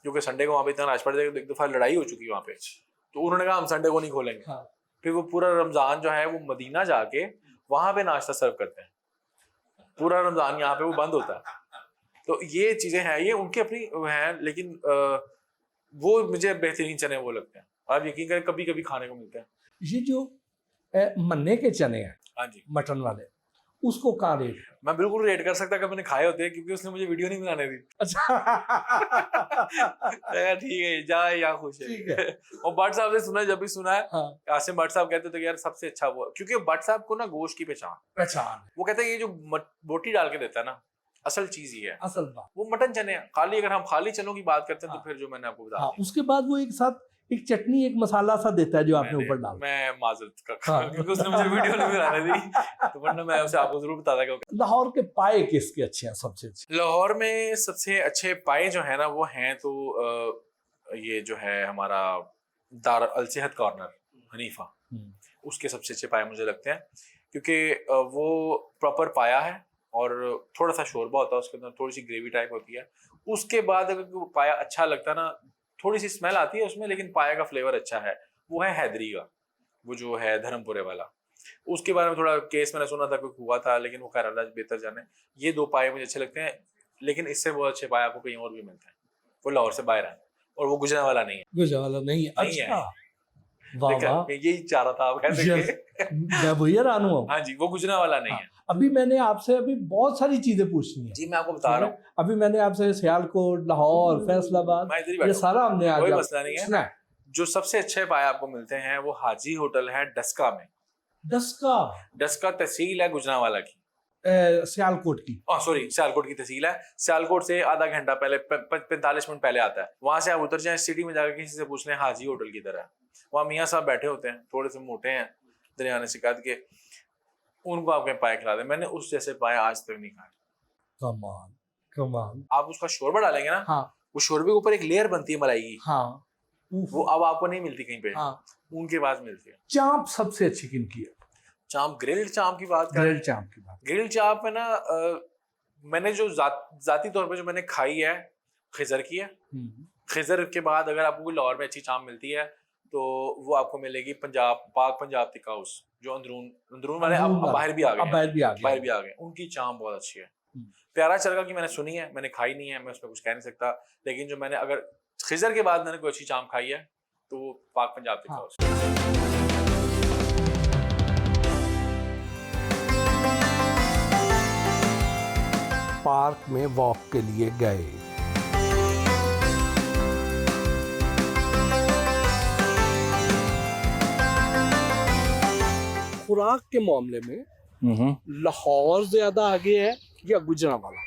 S2: क्योंकि संडे को वहाँ पे इतना रश पड़ जाएगा। एक दफा लड़ाई हो चुकी है वहाँ पे, तो उन्होंने कहा हम संडे को नहीं खोलेंगे। हाँ। फिर वो पूरा रमजान जो है वो मदीना जाके वहां पे नाश्ता सर्व करते हैं, पूरा रमजान यहाँ पे वो बंद होता है। तो ये चीजें हैं, ये उनके अपनी हैं, लेकिन वो मुझे बेहतरीन चने वो लगते हैं, आप यकीन करें कभी कभी खाने को मिलते हैं।
S1: ये जो मन्ने के चने हैं,
S2: हाँ जी,
S1: मटन वाले, उसको क्या रेट है?
S2: मैं बिल्कुल रेट कर सकता कि मैंने खाए होते हैं, क्योंकि उसने मुझे वीडियो नहीं बनाने दी।
S1: अच्छा
S2: ठीक है, जा यहाँ खुश है।
S1: ठीक है।
S2: और भट्ट साहब से सुना है, जब भी सुना है,
S1: हाँ,
S2: आसिम भट्ट साहब कहते थे कि यार सबसे अच्छा वो, क्योंकि भट्ट साहब को ना गोश्त की
S1: पहचान
S2: वो कहते हैं ये जो बोटी डाल के देता है ना, असल चीज ही है
S1: असल बात।
S2: वो मटन चने हैं। खाली अगर हम खाली चनों की बात करते हैं
S1: हाँ,
S2: तो फिर जो मैंने आपको बताया,
S1: हाँ, उसके बाद वो एक साथ एक चटनी, एक मसाला सा देता है जो आपने ऊपर डाला।
S2: मैं माजरत का,
S1: हाँ।
S2: क्योंकि उसने मुझे वीडियो नहीं बनाने दी, तो वरना मैं उसे आपको जरूर बताता कि
S1: लाहौर के पाए किसके अच्छे हैं, सबसे अच्छे?
S2: लाहौर में सबसे अच्छे पाए जो है ना वो हैं तो ये जो है हमारा दार अल सेहत कॉर्नर हनीफा, उसके सबसे अच्छे पाए मुझे लगते हैं, क्योंकि वो प्रॉपर पाया है और थोड़ा सा शोरबा होता है, उसके अंदर थोड़ी सी ग्रेवी टाइप होती है। उसके बाद अगर पाया अच्छा लगता है ना, थोड़ी सी स्मेल आती है उसमें, लेकिन पाया का फ्लेवर अच्छा है, वो है हैदरी का, वो जो है धर्मपुरे वाला। उसके बारे में थोड़ा केस मैंने सुना था, कोई हुआ था, लेकिन वो खैर अल्लाह बेहतर जाने। ये दो पाए मुझे अच्छे लगते हैं, लेकिन इससे बहुत अच्छे पाए आपको कहीं और भी मिलते हैं, वो लाहौर से बाहर है और वो गुजरांवाला नहीं है।
S1: गुजरांवाला नहीं है?
S2: नहीं
S1: अच्छा,
S2: है।
S1: वाह वाह,
S2: मैं यही चाह रहा था आप कह सके।
S1: मैं भैया रानू हूँ।
S2: हाँ जी, वो गुजरांवाला नहीं है।
S1: अभी मैंने आपसे अभी बहुत सारी चीजें पूछनी है
S2: जी, मैं आपको बता रहा हूँ,
S1: अभी मैंने आपसे सियालकोट, लाहौर, फैसलाबाद,
S2: मैं इधर ही
S1: ये
S2: बैठा
S1: सारा हमने आज
S2: कोई मसला नहीं है।
S1: सुना है।
S2: जो सबसे अच्छे पाए आपको मिलते हैं वो हाजी होटल है डस्का में। डस्का तहसील है गुजरांवाला की,
S1: सियालकोट की।
S2: सॉरी, सियालकोट की तहसील है। सियालकोट से आधा घंटा पहले 45 मिनट पहले आता है। वहां से आप उतर जाए, सिटी में जाकर किसी से पूछ लें हाजी होटल की तरह, वहाँ मियाँ साहब बैठे होते हैं, थोड़े से मोटे हैं दरियान शिकायत के, उनको आपके पाए खिला दें। मैंने उस जैसे पाए आज तक नहीं खाए।
S1: कमाल कमाल।
S2: आप उसका शोरबा डालेंगे ना,
S1: हाँ,
S2: वो शोरबे के ऊपर एक लेयर बनती है मलाई की,
S1: हाँ,
S2: वो अब आपको नहीं मिलती कहीं पे,
S1: हाँ।
S2: उनके पास मिलती है।
S1: चाप सबसे अच्छी किनकी है?
S2: चाप, ग्रिल्ड चाप की बात करें,
S1: ग्रिल्ड चाप की बात।
S2: ग्रिल्ड चाप में ना मैंने जो जाती तौर पे जो मैंने खाई है खिजर की है। खिजर के बाद अगर आपको लाहौर में अच्छी चाप मिलती है तो वो आपको मिलेगी पंजाब, पाक पंजाब टिक्का हाउस, जो अंदरून वाले अब बाहर भी आ गए, बाहर भी आ गए, उनकी चाप बहुत अच्छी है। प्यारा चरगा की मैंने सुनी है, मैंने खाई नहीं है, मैं उस पर कुछ कह नहीं सकता, लेकिन जो मैंने अगर खिजर के बाद मैंने कोई अच्छी चाप खाई है तो वो पाक पंजाब टिक्का हाउस।
S1: पार्क में वॉक के लिए गए, खुराक के मामले में लाहौर ज्यादा आगे है या गुजरांवाला?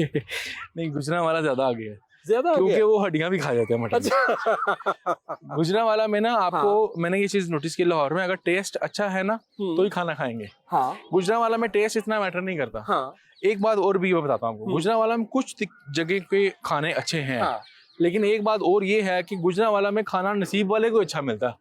S2: नहीं, गुजरांवाला ज्यादा आगे है,
S1: ज्यादा
S2: क्योंकि वो हड्डियां भी खा जाते हैं मटन।
S1: अच्छा।
S2: गुजरांवाला में ना आपको मैंने ये चीज नोटिस की, लाहौर में अगर टेस्ट अच्छा है ना तो ही खाना खाएंगे।
S1: हाँ,
S2: गुजरांवाला में टेस्ट इतना मैटर नहीं करता।
S1: हाँ,
S2: एक बात और भी मैं बताता हूँ आपको, गुजरांवाला में कुछ जगह के खाने अच्छे हैं,
S1: हाँ।
S2: लेकिन एक बात और ये है कि गुजरांवाला में खाना नसीब वाले को अच्छा मिलता है,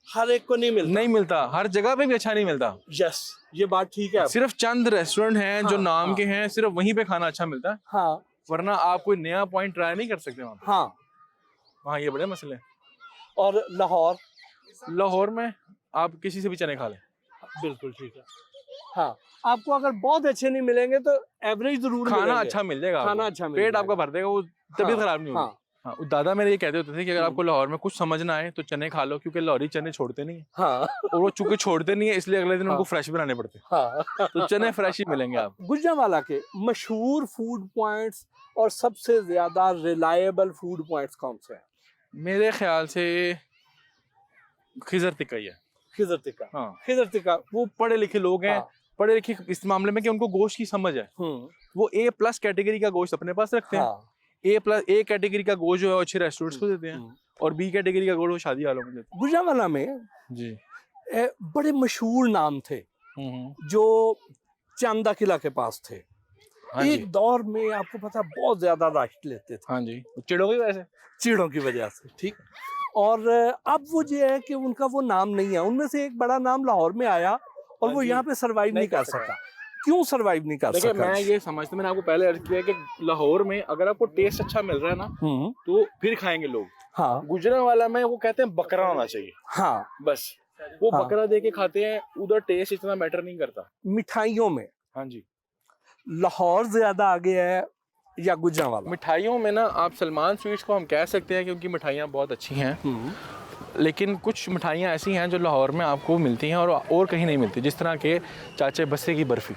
S1: हर एक को नहीं मिलता,
S2: हर जगह पे भी अच्छा नहीं मिलता।
S1: यस, ये बात ठीक है।
S2: सिर्फ चंद रेस्टोरेंट हैं जो नाम के हैं, सिर्फ वहीं पे खाना अच्छा मिलता है,
S1: हाँ,
S2: वरना आप कोई नया पॉइंट ट्राई नहीं कर सकते वहाँ पे।
S1: हाँ,
S2: वहाँ ये बड़े मसले हैं।
S1: और
S2: लाहौर में आप किसी से भी चने खा लें,
S1: बिल्कुल ठीक है। हाँ, आपको अगर बहुत अच्छे नहीं मिलेंगे तो एवरेज जरूर
S2: खाना अच्छा मिल जाएगा,
S1: खाना अच्छा मिल
S2: पेट आपका भर देगा, वो तबीयत खराब नहीं होगी। हाँ, दादा मेरे ये कहते होते थे कि अगर आपको लाहौर में कुछ समझ ना आए तो चने खा लो, क्योंकि लाहौरी चने छोड़ते नहीं है।
S1: हाँ,
S2: और वो चूंकि छोड़ते नहीं है इसलिए अगले दिन उनको फ्रेश बनाने पड़ते हैं।
S1: हाँ।
S2: तो चने फ्रेश ही मिलेंगे आप।
S1: गुजरांवाला के मशहूर फूड पॉइंट्स और सबसे ज्यादा रिलायबल फूड पॉइंट्स कौन से हैं?
S2: मेरे ख्याल से खिजर टिक्का ही है।
S1: खिजर टिक्का,
S2: हाँ,
S1: खिजर टिक्का।
S2: वो पढ़े लिखे लोग हैं,
S1: हाँ।
S2: पढ़े लिखे इस मामले में कि उनको गोश्त की समझ है, वो A+ कैटेगरी का गोश्त अपने पास रखते हैं। A कैटेगरी का गोश्त जो है अच्छे रेस्टोरेंट्स को देते हैं, और B कैटेगरी का गोश्त वो शादी वालों को देते हैं।
S1: गुजरांवाला में
S2: जी
S1: बड़े मशहूर नाम थे जो चांदा किला के पास थे।
S2: हाँ
S1: एक दौर में आपको पता बहुत ज्यादा रश लेते थे।
S2: हाँ जी, चिड़ों की वजह से,
S1: चिड़ों की वजह से, ठीक। और अब वो जो है कि उनका वो नाम नहीं है। उनमें से एक बड़ा नाम लाहौर में आया और वो यहाँ पे सरवाइव नहीं कर सका। क्यों सरवाइव नहीं कर सका?
S2: देखिए, मैं ये समझता, मैंने आपको पहले अर्ज किया कि लाहौर में अगर आपको टेस्ट अच्छा मिल रहा है ना तो फिर खाएंगे लोग।
S1: हाँ,
S2: गुजरांवाला में वो कहते हैं बकरा होना चाहिए।
S1: हाँ,
S2: बस वो
S1: हाँ।
S2: बकरा दे के खाते हैं, उधर टेस्ट इतना मैटर नहीं करता।
S1: मिठाइयों में
S2: हाँ जी,
S1: लाहौर ज्यादा आगे है या गुजरांवाला?
S2: मिठाइयों में ना आप सलमान स्वीट्स को हम कह सकते हैं, क्योंकि मिठाइयाँ बहुत अच्छी हैं। लेकिन कुछ मिठाइयाँ ऐसी हैं जो लाहौर में आपको मिलती हैं और कहीं नहीं मिलती, जिस तरह के चाचे बस्से की बर्फ़ी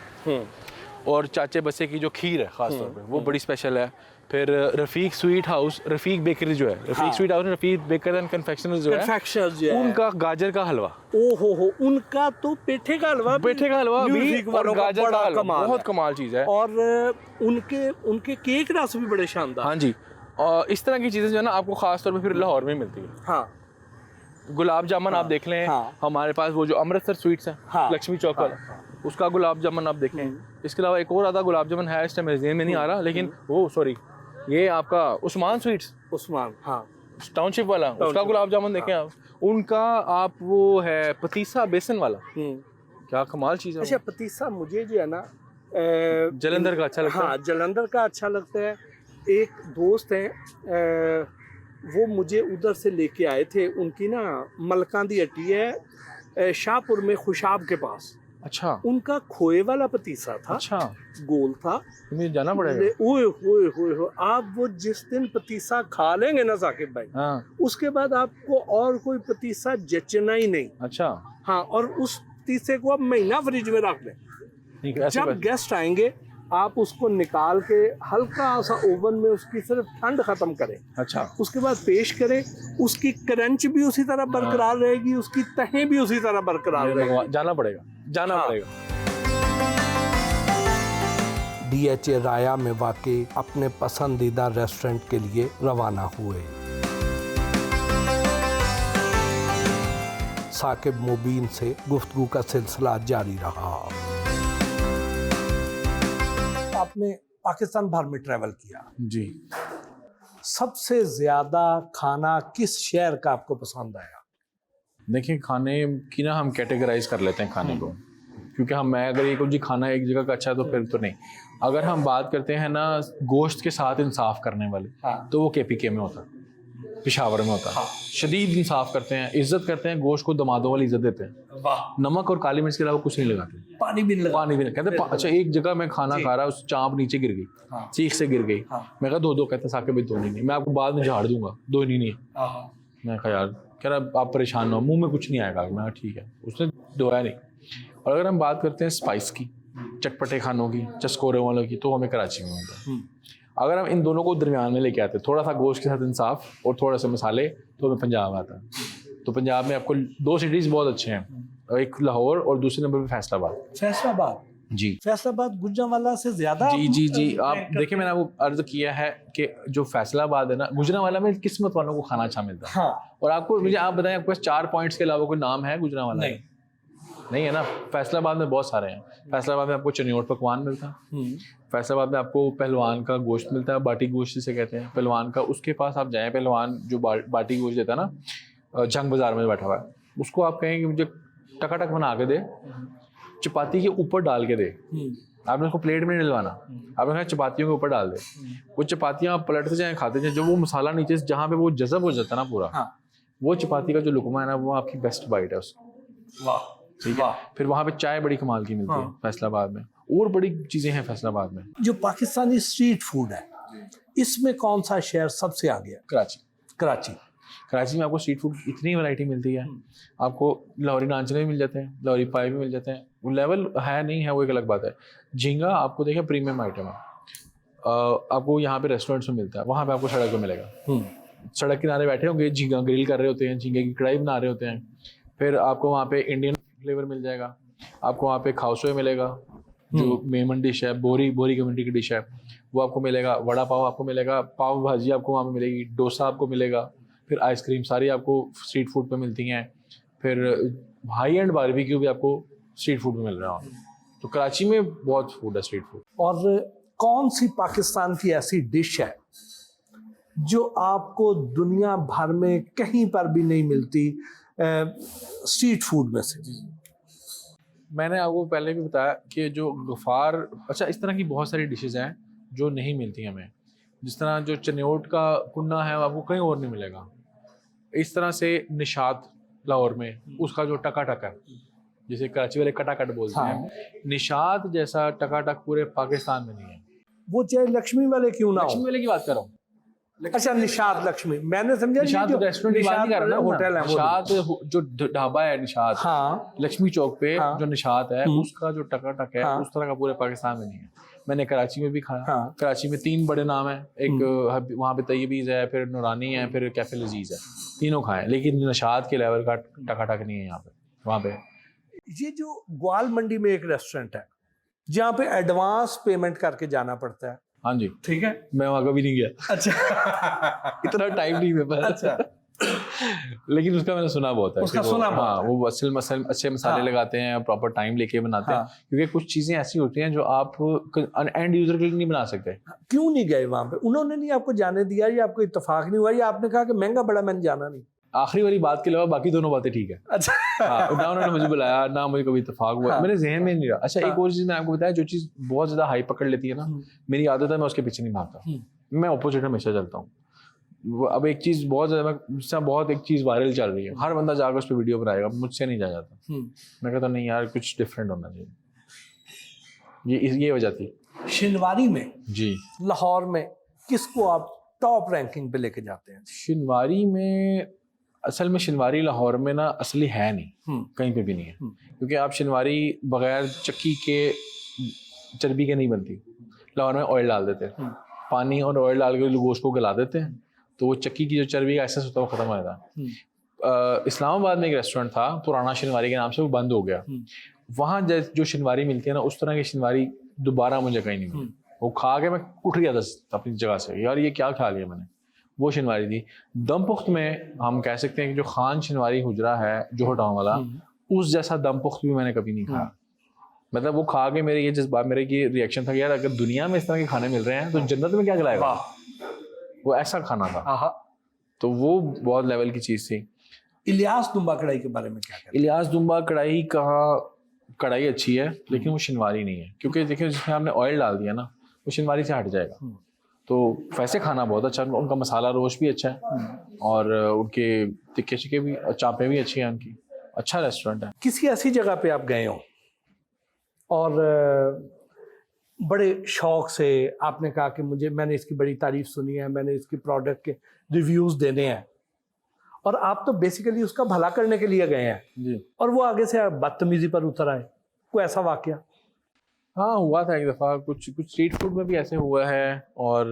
S2: और चाचे बस्से की जो खीर है ख़ास तौर पे, वो बड़ी स्पेशल है। फिर Rafiq sweet house, Rafiq bakery जो है, Rafiq sweet house, Rafiq baker and confectioners जो है, उनका गाजर का हलवा,
S1: ओहो, उनका तो पेठे का हलवा
S2: भी और गाजर का हलवा बहुत कमाल चीज़ है।
S1: और उनके केक रस भी बड़े शानदार।
S2: हाँ जी, और इस तरह की चीज़ें जो है ना आपको ख़ास तौर पे फिर लाहौर में मिलती है।
S1: हाँ,
S2: गुलाब जामुन आप देख लें, हमारे पास वो जो अमृतसर स्वीट्स हैं, लक्ष्मी चौक वाला, उसका गुलाब जामुन आप देखें। इसके अलावा एक और आधा गुलाब जामुन है, इस टाइम मेरे ज़हन में नहीं आ रहा, लेकिन वो सॉरी ये आपका उस्मान स्वीट्स,
S1: उस्मान, हाँ,
S2: टाउनशिप वाला, उसका गुलाब जामुन देखें आप। उनका आप वो है पतीसा बेसन वाला, क्या कमाल चीज़ है।
S1: अच्छा, पतीसा मुझे जो है ना
S2: जलंधर का अच्छा लगता है।
S1: हाँ, जलंधर का अच्छा लगता है। एक दोस्त है, वो मुझे उधर से लेके आए थे, उनकी ना मलकान दी हट्टी है शाहपुर में, खुशाब के पास।
S2: अच्छा,
S1: उनका खोए वाला पतीसा था।
S2: अच्छा,
S1: गोल था।
S2: मुझे जाना पड़ेगा।
S1: ओए होए होए, आप वो जिस दिन पतीसा खा लेंगे ना साकिब भाई,
S2: हाँ,
S1: उसके बाद आपको और कोई पतीसा जचना ही नहीं।
S2: अच्छा,
S1: हाँ, और उस पतीसे को आप महीना फ्रिज में रख दें, जब गेस्ट आएंगे आप उसको निकाल के हल्का सा ओवन में उसकी सिर्फ ठंड खत्म करें।
S2: अच्छा,
S1: उसके बाद पेश करें, उसकी क्रंच भी उसी तरह बरकरार रहेगी, उसकी तहें भी उसी तरह बरकरार रहेगी।
S2: जाना पड़ेगा, जाना पड़ेगा।
S1: DHA राया में वाकई अपने पसंदीदा रेस्टोरेंट के लिए रवाना हुए। साकिब मुबीन से गुफ्तगू का सिलसिला जारी रहा। आपने पाकिस्तान भर में ट्रैवल किया
S2: जी,
S1: सबसे ज्यादा खाना किस शहर का आपको पसंद आया?
S2: देखिए, खाने की ना हम कैटेगराइज कर लेते हैं खाने को, क्योंकि मैं अगर ये कुछ जी खाना एक जगह का अच्छा है तो फिर तो नहीं। अगर हम बात करते हैं ना गोश्त के साथ इंसाफ करने वाले, तो वो KPK में होता है, पेशावर में होता है। शदीद इंसाफ करते हैं, इज्जत करते हैं, गोश्त को दमादों वाली इज्जत देते हैं, नमक और काली मिर्च के अलावा कुछ नहीं लगाते, पानी भी नहीं कहते। अच्छा, एक जगह मैं खाना खा रहा, उस चाँप नीचे गिर गई, चीख से गिर गई, मैं कहा दो कहते साकिब भाई दो नहीं, मैं आपको बाद में झाड़ दूंगा, दो नहीं है। मैं कहा यार, कह रहा आप परेशान हो, मुंह में कुछ नहीं आएगा। मैं ठीक है, उसने धोया नहीं। और अगर हम बात करते हैं स्पाइस की, चटपटे खानों की, चस्कोरे वालों की, तो हमें कराची में होता है। अगर हम इन दोनों को दरमियान में लेके आते, थोड़ा सा गोश्त के साथ इंसाफ और थोड़ा सा मसाले, तो हमें पंजाब आता है। तो पंजाब में आपको 2 सिटीज़ बहुत अच्छे हैं, एक लाहौर और दूसरे नंबर पे फैसलाबाद जी।
S1: फैसलाबाद गुजरांवाला से ज्यादा
S2: जी आप देखिए, मैंने आपको अर्ज किया है कि जो फैसलाबाद है ना, गुजरांवाला में किस्मत वालों को खाना अच्छा मिलता है।
S1: हाँ।
S2: और आपको मुझे आप बताएं, आपके पास 4 पॉइंट्स के अलावा कोई नाम है गुजरांवाला? नहीं है ना। फैसलाबाद में बहुत सारे हैं। फैसलाबाद में आपको चनियोट पकवान मिलता है, फैसलाबाद में आपको पहलवान का गोश्त मिलता है, बाटी गोश्त जिसे कहते हैं पहलवान का। उसके पास आप जाएं, पहलवान जो बाटी गोश्त देता है ना, जंग बाजार में बैठा हुआ है, उसको आप कहें कि मुझे टकाटक बना के दे, चपाती के ऊपर डाल के दे। आपने उसको प्लेट में नहीं डलवाना, आपने कहा चपातियों के ऊपर डाल दे। वो चपातियाँ आप पलटते जाएं, खाते जाएं, जब वो मसाला नीचे जहाँ पे वो जज़ब हो जाता है ना पूरा, वो चपाती का जो लुकमा है ना, वो आपकी बेस्ट बाइट है उसकी। वाह, ठीक है। फिर वहाँ पे चाय बड़ी कमाल की मिलती है फैसलाबाद में, और बड़ी चीज़ें हैं फैसलाबाद में।
S1: जो पाकिस्तानी स्ट्रीट फूड है, इसमें कौन सा शहर सबसे आगे है?
S2: कराची में आपको स्ट्रीट फूड इतनी वैरायटी मिलती है। आपको लाहौरी नानचने भी मिल जाते हैं, लाहौरी पाई भी मिल जाते हैं। वो लेवल है नहीं है, वो एक अलग बात है। झींगा आपको देखिए प्रीमियम आइटम है, आपको यहाँ पे रेस्टोरेंट्स में मिलता है, वहाँ पे आपको सड़क पे मिलेगा। सड़क किनारे बैठे होंगे, झींगा ग्रिल कर रहे होते हैं, झींगे की कढ़ाई बना रहे होते हैं। फिर आपको वहाँ पे इंडियन फ्लेवर मिल जाएगा, आपको वहाँ पे खाउसोए मिलेगा जो मेमन डिश है, बोरी कम्युनिटी की डिश है, वो आपको मिलेगा। वड़ा पाव आपको मिलेगा, पाव भाजी आपको वहाँ पे मिलेगी, डोसा आपको मिलेगा। फिर आइसक्रीम सारी आपको स्ट्रीट फूड पे मिलती हैं। फिर हाई एंड बारबेक्यू भी आपको स्ट्रीट फूड में मिल रहा है। तो कराची में बहुत फूड है स्ट्रीट फूड।
S1: और कौन सी पाकिस्तान की ऐसी डिश है जो आपको दुनिया भर में कहीं पर भी नहीं मिलती स्ट्रीट फूड में से?
S2: मैंने आपको पहले भी बताया कि जो गफ़ार, अच्छा इस तरह की बहुत सारी डिशेज़ हैं जो नहीं मिलती हमें। जिस तरह जो चनियोट का कुन्ना है आपको कहीं और नहीं मिलेगा। इस तरह से निशात लाहौर में उसका जो टकाटक है, जिसे कराची वाले कटाकट बोलते हैं, निशात जैसा टकाटक पूरे पाकिस्तान में नहीं है।
S1: वो चाहे लक्ष्मी वाले क्यों ना हो।
S2: लक्ष्मी वाले की बात कर रहा हूँ,
S1: अच्छा, निशात लक्ष्मी, मैंने समझा
S3: निशात रेस्टोरेंट की बात नहीं कर रहा ना,
S1: होटल है
S3: निशात जो ढाबा है निशात,
S1: हाँ
S3: लक्ष्मी चौक पे
S1: हाँ,
S3: जो निशात है उसका जो टकाटक है
S1: हाँ,
S3: उस तरह का पूरे पाकिस्तान में नहीं है। मैंने कराची में भी खाया,
S1: हाँ,
S3: कराची में 3 बड़े नाम है, एक वहाँ पे तैयबीज़ है, फिर नूरानी है, फिर कैफे लजीज है, तीनों खाए, लेकिन निशात के लेवल का टकाटक नहीं है यहाँ पे वहाँ पे।
S1: ये जो ग्वाल मंडी में एक रेस्टोरेंट है जहाँ पे एडवांस पेमेंट करके जाना पड़ता है,
S3: हाँ जी,
S1: ठीक है,
S3: मैं वहाँ कभी नहीं गया।
S1: अच्छा
S3: इतना टाइम नहीं मेरे पास।
S1: अच्छा,
S3: लेकिन उसका मैंने सुना बहुत है,
S1: उसका
S3: कि
S1: सुना
S3: हाँ,
S1: बहुत है।
S3: वो अच्छे मसाले
S1: हाँ,
S3: लगाते हैं, प्रॉपर टाइम लेके बनाते
S1: हाँ,
S3: हैं, क्योंकि कुछ चीजें ऐसी होती हैं जो आप एंड यूजर के लिए नहीं बना सकते।
S1: क्यों नहीं गए वहां पे? उन्होंने नहीं आपको जाने दिया, या आपको इत्तेफाक नहीं हुआ, या आपने कहा कि महंगा बड़ा, मैंने जाना नहीं?
S3: आखिरी वाली बात के अलावा बाकी दोनों बातें ठीक है।
S1: अच्छा,
S3: हाँ, ना उन्होंने मुझे बुलाया, ना मुझे कभी इत्तेफाक हुआ,
S1: हाँ,
S3: मेरे जहन में नहीं रहा। अच्छा,
S1: हाँ,
S3: एक और चीज मैंने आपको बताया, जो चीज बहुत ज्यादा हाई पकड़ लेती है ना, मेरी आदत है मैं उसके पीछे नहीं भागता, मैं ऑपोजिट हमेशा चलता हूँ। अब एक चीज बहुत ज्यादा, बहुत एक चीज वायरल चल रही है, हर बंदा जाकर उस पर वीडियो बनाएगा, मुझसे नहीं जा जाता। मैं कहता नहीं यार, कुछ डिफरेंट होना चाहिए, ये वजह थी।
S1: शिनवारी में
S3: जी,
S1: लाहौर में किसको आप टॉप रैंकिंग पे लेके जाते हैं?
S3: शिनवारी में, असल में शिनवारी लाहौर में ना असली है नहीं, कहीं पे भी नहीं है, क्योंकि आप शिनवारी बगैर चक्की के, चर्बी के नहीं बनती। लाहौर में ऑयल डाल देते हैं, पानी और ऑयल डाल के गोश्त को गला देते हैं, तो वो चक्की की जो चर्बी का एहसास होता है वो खत्म हो जाता है। इस्लामाबाद में एक रेस्टोरेंट था पुराना शिनवारी के नाम से, वो बंद हो गया। वहाँ जो शिनवारी मिलती है ना, उस तरह की शिनवारी दोबारा मुझे कहीं नहीं मिली। वो खा के मैं उठ गया था अपनी जगह से, यार ये क्या खा लिया मैंने। वो शिनवारी थी। दम पुख्त में हम कह सकते हैं कि जो खान शिनवारी हुजरा है जोहर टाउन वाला, उस जैसा दम पुख्त भी मैंने कभी नहीं खाया। मतलब वो खा के मेरे ये जज्बात, मेरे ये रिएक्शन था कि यार अगर दुनिया में इस तरह के खाने मिल रहे हैं तो जन्नत में क्या खिलाएगा। वो ऐसा खाना था, तो वो बहुत लेवल की चीज़ थी।
S1: इलियास दुम्बा कढ़ाई के बारे में क्या कहते हैं?
S3: इलियास दुम्बा कढ़ाई कढ़ाई अच्छी है, लेकिन वो शिनवारी नहीं है, क्योंकि देखिए जिसमें आपने ऑयल डाल दिया ना, वो शिनवारी से हट जाएगा। तो वैसे खाना बहुत अच्छा, उनका मसाला रोश भी अच्छा है, और उनके तिक्के चिक्के भी, चापें भी अच्छी हैं उनकी। अच्छा रेस्टोरेंट है।
S1: किसी ऐसी जगह पे आप गए हो और बड़े शौक से आपने कहा कि मैंने इसकी बड़ी तारीफ सुनी है, मैंने इसकी प्रोडक्ट के रिव्यूज़ देने हैं, और आप तो बेसिकली उसका भला करने के लिए गए हैं
S3: जी,
S1: और वो आगे से बदतमीजी पर उतर आए? कोई ऐसा वाकया?
S3: हाँ, हुआ था एक दफ़ा। कुछ स्ट्रीट फूड में भी ऐसे हुआ है, और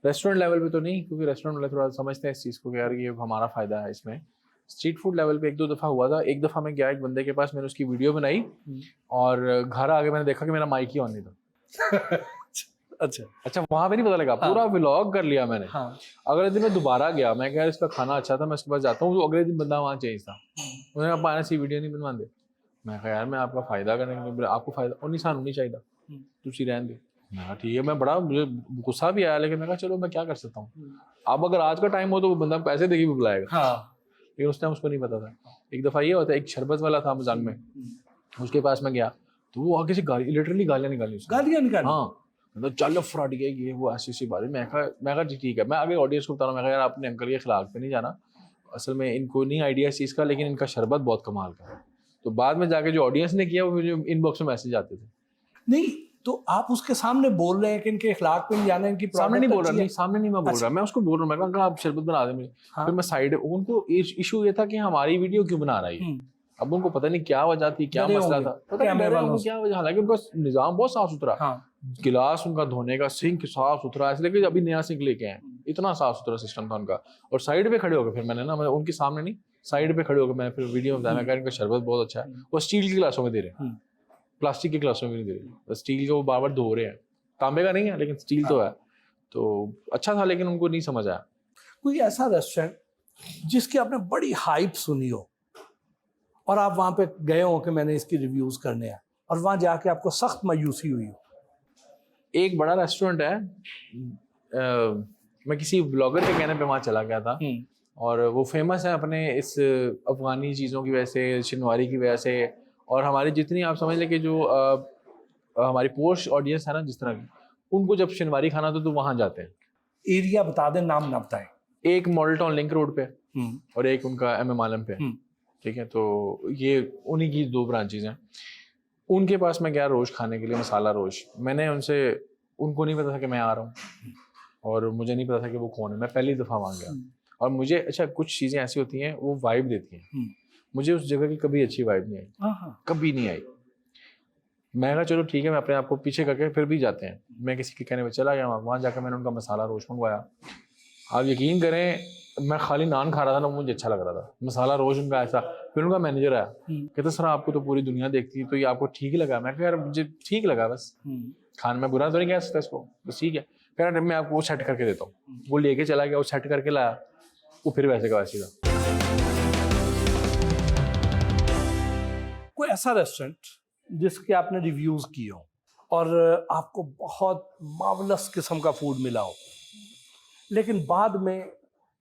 S3: रेस्टोरेंट लेवल पे तो नहीं, क्योंकि रेस्टोरेंट वाले थोड़ा समझते हैं इस चीज़ को कि यार ये हमारा फ़ायदा है इसमें। स्ट्रीट फूड लेवल पे 1-2 दफ़ा हुआ था। एक दफ़ा मैं गया एक बंदे के पास, मैंने उसकी वीडियो बनाई, और घर आके मैंने देखा कि मेरा माइक ही ऑन नहीं था। अच्छा, वहाँ पे नहीं पता लगा, पूरा व्लॉग कर लिया मैंने। अगले दिन मैं दोबारा गया, मैं कहा इसका खाना अच्छा था, मैं उसके पास जाता हूँ, तो अगले दिन बंदा वहाँ चेंज था। उन्होंने कहा पाना सी वीडियो नहीं बनवा दे। मैं कहा यार मैं आपका फ़ायदा करने के लिए, आपको फ़ायदा और निशान नहीं चाहिए, तुझी रहने दे। मैं कहा ठीक है, मैं बड़ा, मुझे गुस्सा भी आया, लेकिन मैं कहा चलो मैं क्या कर सकता हूँ। अब अगर आज का टाइम हो तो वो बंदा पैसे देके भी बुलाएगा, लेकिन उस टाइम उसको नहीं पता था। एक दफ़ा ये होता है, एक शरबत वाला था मजाक में, उसके पास मैं गया तो वो आगे से लिटरली गालियाँ निकाली। हाँ, मतलब चल फ्रॉड गया, ये वो ऐसी बात है। मैं कहा जी ठीक है। मैं आगे ऑडियंस को बता रहा हूँ, मैं कहा यार आपने अंकल के खिलाफ पे नहीं जाना, असल में इनको नहीं आइडिया इस चीज़ का, लेकिन इनका शरबत बहुत कमाल का है। तो बाद में जाके जो ऑडियंस ने किया, वो मुझे इनबॉक्स में मैसेज आते थे।
S1: नहीं, तो आप उसके सामने बोल रहे हैं कि इनके खिलाफ पे नहीं जाना, इनकी
S3: सामने नहीं बोल रहा, नहीं सामने नहीं मैं बोल रहा, मैं उसको बोल रहा हूँ, मैं कहा आप शरबत बना दे मुझे।
S1: हाँ।
S3: फिर मैं साइड, उनको इशू ये था कि हमारी वीडियो क्यों बना रहा है। अब उनको पता नहीं क्या वजह थी, क्या मसला था, पता नहीं क्या वजह। हालांकि उनका निजाम बहुत साफ सुथरा, गिलास उनका धोने का, सिंक साफ सुथरा, इसलिए कि अभी नया सिंक लेके आए, इतना साफ सुथरा सिस्टम था उनका। और साइड पे खड़े होकर फिर मैंने ना, उनके सामने नहीं, साइड पे खड़े होकर मैंने फिर वीडियो में बताया, मैं कहा इनका शरबत बहुत अच्छा है। वो स्टील के गिलासों में दे रहे हैं, प्लास्टिक के गिलासों में नहीं दे रहे, स्टील के वो बार बार धो रहे हैं। तांबे का नहीं है, लेकिन स्टील तो है। तो अच्छा था, लेकिन उनको नहीं समझ आया।
S1: कोई ऐसा रेस्टोरेंट जिसकी आपने बड़ी हाइप सुनी हो और आप वहाँ पे गए हो कि मैंने इसकी रिव्यूज़ करने हैं, और वहाँ जाके आपको सख्त मायूसी हुई हो?
S3: एक बड़ा रेस्टोरेंट है, मैं किसी ब्लॉगर के कहने पे वहाँ चला गया था, और वो फेमस है अपने इस अफगानी चीज़ों की वजह से, शिनवारी की वजह से, और हमारी जितनी आप समझ लें कि जो हमारी पोस्ट ऑडियंस है ना जिस तरह की, उनको जब शिनवारी खाना तो वहाँ जाते हैं।
S1: एरिया बता दें, नाम ना बताएं।
S3: एक मॉडल टाउन लिंक रोड पे, और एक उनका MM आलम पे, ठीक है। तो ये उन्हीं की 2 ब्रांचेज हैं। उनके पास मैं गया रोज खाने के लिए, मसाला रोज। मैंने उनको नहीं पता था कि मैं आ रहा हूँ, और मुझे नहीं पता था कि वो कौन है, मैं पहली दफ़ा वहाँ गया। और मुझे अच्छा कुछ चीज़ें ऐसी होती हैं वो वाइब देती हैं, मुझे उस जगह की कभी अच्छी वाइब नहीं आई, कभी नहीं आई। मैं कहा चलो ठीक है, मैं अपने आप को पीछे करके फिर भी जाते हैं। मैं किसी के कहने पर चला गया, वहाँ जाकर मैंने उनका मसाला रोश मंगवाया। आप यकीन करें, मैं खाली नान खा रहा था ना, मुझे अच्छा लग रहा था, मसाला रोश उनका ऐसा। फिर उनका मैनेजर आया, कहते सर आपको तो पूरी दुनिया देखती है, तो ये आपको ठीक ही लगा? मैं कह यार मुझे ठीक लगा, बस खाने में बुरा तो नहीं कह सकता इसको, बस ठीक है। कह रहा मैं आपको वो सेट करके देता हूँ। वो लेके चला गया, वो सेट करके लाया, वो फिर वैसे का वैसे था।
S1: कोई ऐसा रेस्टोरेंट जिसके आपने रिव्यूज़ किए हो और आपको बहुत मार्वलस किस्म का फूड मिला हो, लेकिन बाद में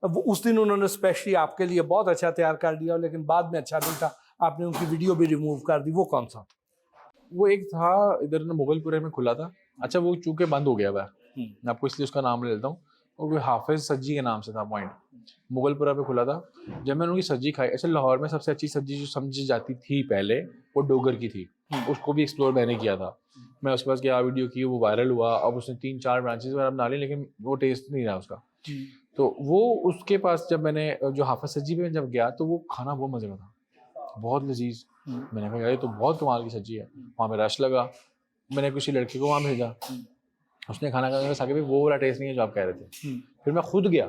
S1: वो उस दिन उन्होंने स्पेशली आपके लिए बहुत अच्छा तैयार कर दिया, लेकिन बाद में अच्छा नहीं था, आपने उनकी वीडियो भी रिमूव कर दी, वो कौन सा था?
S3: वो एक था इधर ना मुगलपुरे में खुला था। अच्छा वो चूंकि बंद हो गया हुआ, मैं आपको इसलिए उसका नाम ले लेता हूँ। वो कोई हाफिज सज्जी के नाम से था पॉइंट, मुगलपुरा पे खुला था। जब मैंने उनकी सब्जी खाई, अच्छा लाहौर में सबसे अच्छी सब्जी जो समझी जाती थी पहले वो डोगर की थी, उसको भी एक्सप्लोर मैंने किया था। मैं उसके पास गया, वीडियो की, वो वायरल हुआ। अब उसने 3-4 ब्रांचेस वगैरह बना ली, लेकिन वो टेस्ट नहीं रहा उसका। तो वो उसके पास जब मैंने जो हाफिज सज्जी पे जब गया तो वो खाना बहुत मजे का था, बहुत लजीज। मैंने कहा ये तो बहुत कमाल की सब्जी है। वहाँ पे रश लगा, मैंने किसी लड़के को वहाँ भेजा, उसने खाना खाने के साथ भी वो वाला टेस्ट नहीं है जो आप कह रहे थे। फिर मैं खुद गया,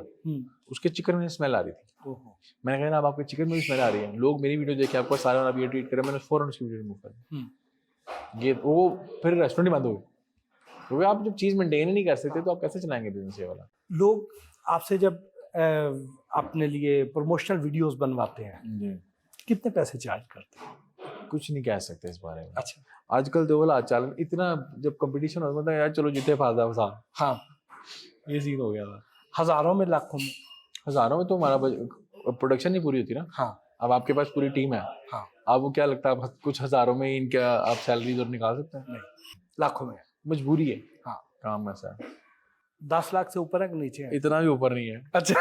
S3: उसके चिकन में स्मेल आ रही थी। मैंने कहा ना अब आपके चिकन में भी स्मेल आ रही है, लोग मेरी वीडियो देखे आपको सारे आप ये ट्वीट करें, मैंने फौरन उसकी वीडियो रिमूव कर दी। ये वो फिर रेस्टोरेंट ही बंद हो गए, क्योंकि आप जब चीज़ मेंटेन ही नहीं कर सकते तो आप कैसे चलाएंगे बिजनेस ये वाला।
S1: लोग आपसे जब अपने लिए प्रमोशनल वीडियोस बनवाते हैं, कितने पैसे चार्ज करते हैं?
S3: कुछ नहीं कह सकते इस बारे में।
S1: अच्छा,
S3: आजकल तो बोला चालन इतना, जब कंपटीशन होता था यार चलो जितने फायदा फसा,
S1: हाँ
S3: ये सीन हो गया था।
S1: हजारों में, लाखों में?
S3: हजारों में तो हमारा प्रोडक्शन नहीं पूरी होती ना।
S1: हाँ।
S3: अब आपके पास पूरी टीम है,
S1: हाँ।
S3: आपको क्या लगता है कुछ हजारों में इनका आप सैलरी तो निकाल सकते हैं?
S1: नहीं, लाखों में।
S3: मजबूरी है।
S1: हाँ,
S3: काम ऐसा है।
S1: 10 लाख से ऊपर है कि नीचे है?
S3: इतना भी ऊपर नहीं है।
S1: अच्छा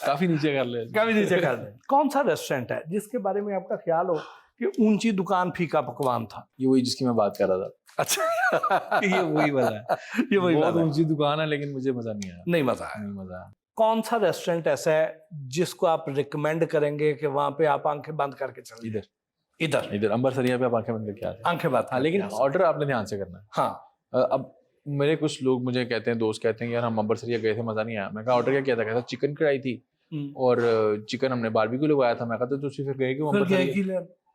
S3: काफी नीचे कर ले,
S1: काफी नीचे कर ले। कौन सा रेस्टोरेंट है जिसके बारे में आपका ख्याल हो कि ऊंची दुकान फीका पकवान था?
S3: ये वही जिसकी मैं बात कर रहा था।
S1: अच्छा
S3: ये वही वाला है,
S1: ये वही
S3: बहुत
S1: वाला है।
S3: ऊंची दुकान है, लेकिन मुझे मजा नहीं आया।
S1: नहीं मजा आया?
S3: नहीं मजा आया।
S1: कौन सा रेस्टोरेंट ऐसा है जिसको आप रिकमेंड करेंगे कि वहां पे आप आंखें बंद करके चले?
S3: इधर
S1: इधर
S3: इधर अंबरसरिया पे आप आंखें बंद करके आ जाए।
S1: आंखें बंद।
S3: हाँ, लेकिन ऑर्डर आपने ध्यान से करना है।
S1: हाँ।
S3: अब मेरे कुछ लोग मुझे कहते हैं, दोस्त कहते हैं यार हम अंबरसरिया गए थे मजा नहीं आया। मैं कहा ऑर्डर क्या किया था? कहता चिकन कढ़ाई थी और चिकन हमने बारबेक्यू लगवाया था। मैं कहता तुझे फिर गए क्यों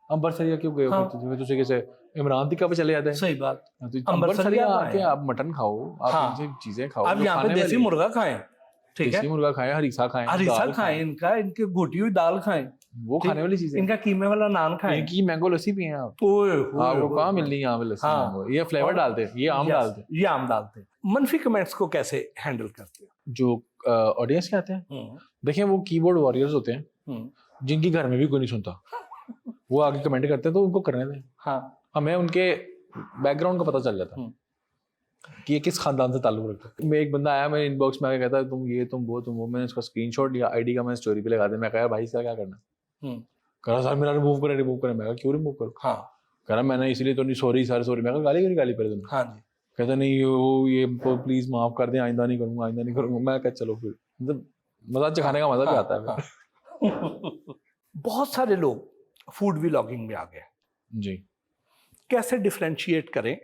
S3: अंबरसरिया क्यों गए?
S1: हाँ।
S3: तुझे कैसे इमरान टिक्का पे चले जाते हैं?
S1: सही बात।
S3: अंबरसरिया आके आप मटन खाओ, आप इनसे चीजें खाओ,
S1: आप यहाँ पे देसी मुर्गा खाएं, ठीक है,
S3: देसी मुर्गा खाएं, हरीसा खाएं,
S1: हरीसा खाएं, इनके घोटी हुई दाल खाएं,
S3: वो खाने वाली चीजें,
S1: इनका कीमे वाला नान खाएं,
S3: इनकी मैंगो लस्सी पिए आप।
S1: ओए
S3: आपको कहाँ मिल रही है यहाँ पे लस्सी?
S1: हाँ।
S3: ये फ्लेवर डालते हैं, ये आम डालते हैं,
S1: ये आम डालते हैं। मनफी कमेंट्स को कैसे हैंडल करते हैं?
S3: जो ऑडियंस के आते हैं, देखें वो कीबोर्ड वॉरियर्स होते हैं जिनकी घर में भी कोई नहीं सुनता, वो आगे कमेंट करते हैं तो उनको करने दें।
S1: हाँ,
S3: हमें उनके बैकग्राउंड का पता चल जाता कि ये किस खानदान से ताल्लुक रखता है। मैं एक बंदा आया मेरे इनबॉक्स में, कहता है तुम ये तुम वो, मैंने उसका स्क्रीनशॉट लिया, आईडी का मैंने स्टोरी पे लगा दिया। मैं कहा भाई इसका क्या करना? कह रहा सर मेरा रिमूव करें। मैं कहा क्यों रिमूव करो? हाँ, कह रहा मैंने इसलिए तो नहीं, सॉरी सर सॉरी। मैं कहा गाली पहले तुमने? हाँ जी। कहता नहीं ये प्लीज माफ कर दें, आइंदा नहीं करूंगा। मैं कहा चलो फिर, मतलब मजा चखाने का मजा भी आता है।
S1: बहुत सारे लोग फूड व्लॉगिंग में आ गए
S3: जी।
S1: कैसे डिफरेंशिएट करें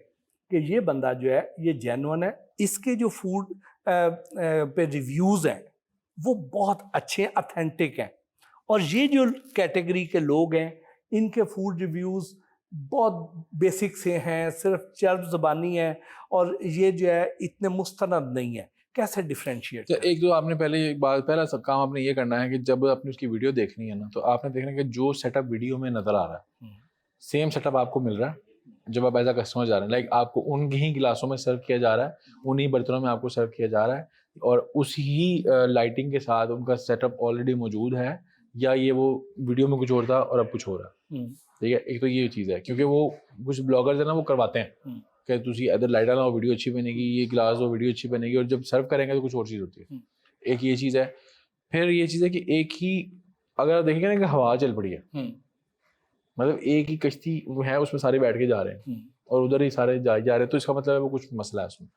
S1: कि ये बंदा जो है ये जेन्युइन है, इसके जो फूड पे रिव्यूज हैं वो बहुत अच्छे ऑथेंटिक हैं, और ये जो कैटेगरी के लोग हैं इनके फूड रिव्यूज बहुत बेसिक से हैं, सिर्फ चर्ब ज़बानी है, और ये जो है इतने मुस्तनद नहीं है। कैसे डिफरेंशिएट?
S3: तो एक जो आपने पहला सब काम आपने ये करना है कि जब आपने उसकी वीडियो देखनी है ना, तो आपने देखना है कि जो सेटअप वीडियो में नजर आ रहा है सेम सेटअप आपको मिल रहा है जब आप एज अ कस्टमर जा रहे हैं। लाइक आपको उन्हीं गिलासों में सर्व किया जा रहा है, उन्हीं बर्तनों में आपको सर्व किया जा रहा है, और उसी लाइटिंग के साथ उनका सेटअप ऑलरेडी मौजूद है, या ये वो वीडियो में कुछ और था और अब कुछ हो रहा है। ठीक है, एक तो ये चीज़ है, क्योंकि वो कुछ ब्लॉगर्स है ना वो करवाते हैं कि तुझे इधर लाइट लाओ वीडियो अच्छी बनेगी, ये गिलास हो वीडियो अच्छी बनेगी, और जब सर्व करेंगे तो कुछ और चीज़ होती है। एक ये चीज़ है। फिर ये चीज़ है कि एक ही अगर आप देखेंगे ना कि हवा चल पड़ी है, मतलब एक ही कश्ती है उसमें सारे बैठ के जा रहे हैं और उधर ही सारे जा रहे हैं, तो इसका मतलब है वो कुछ मसला है उसमें।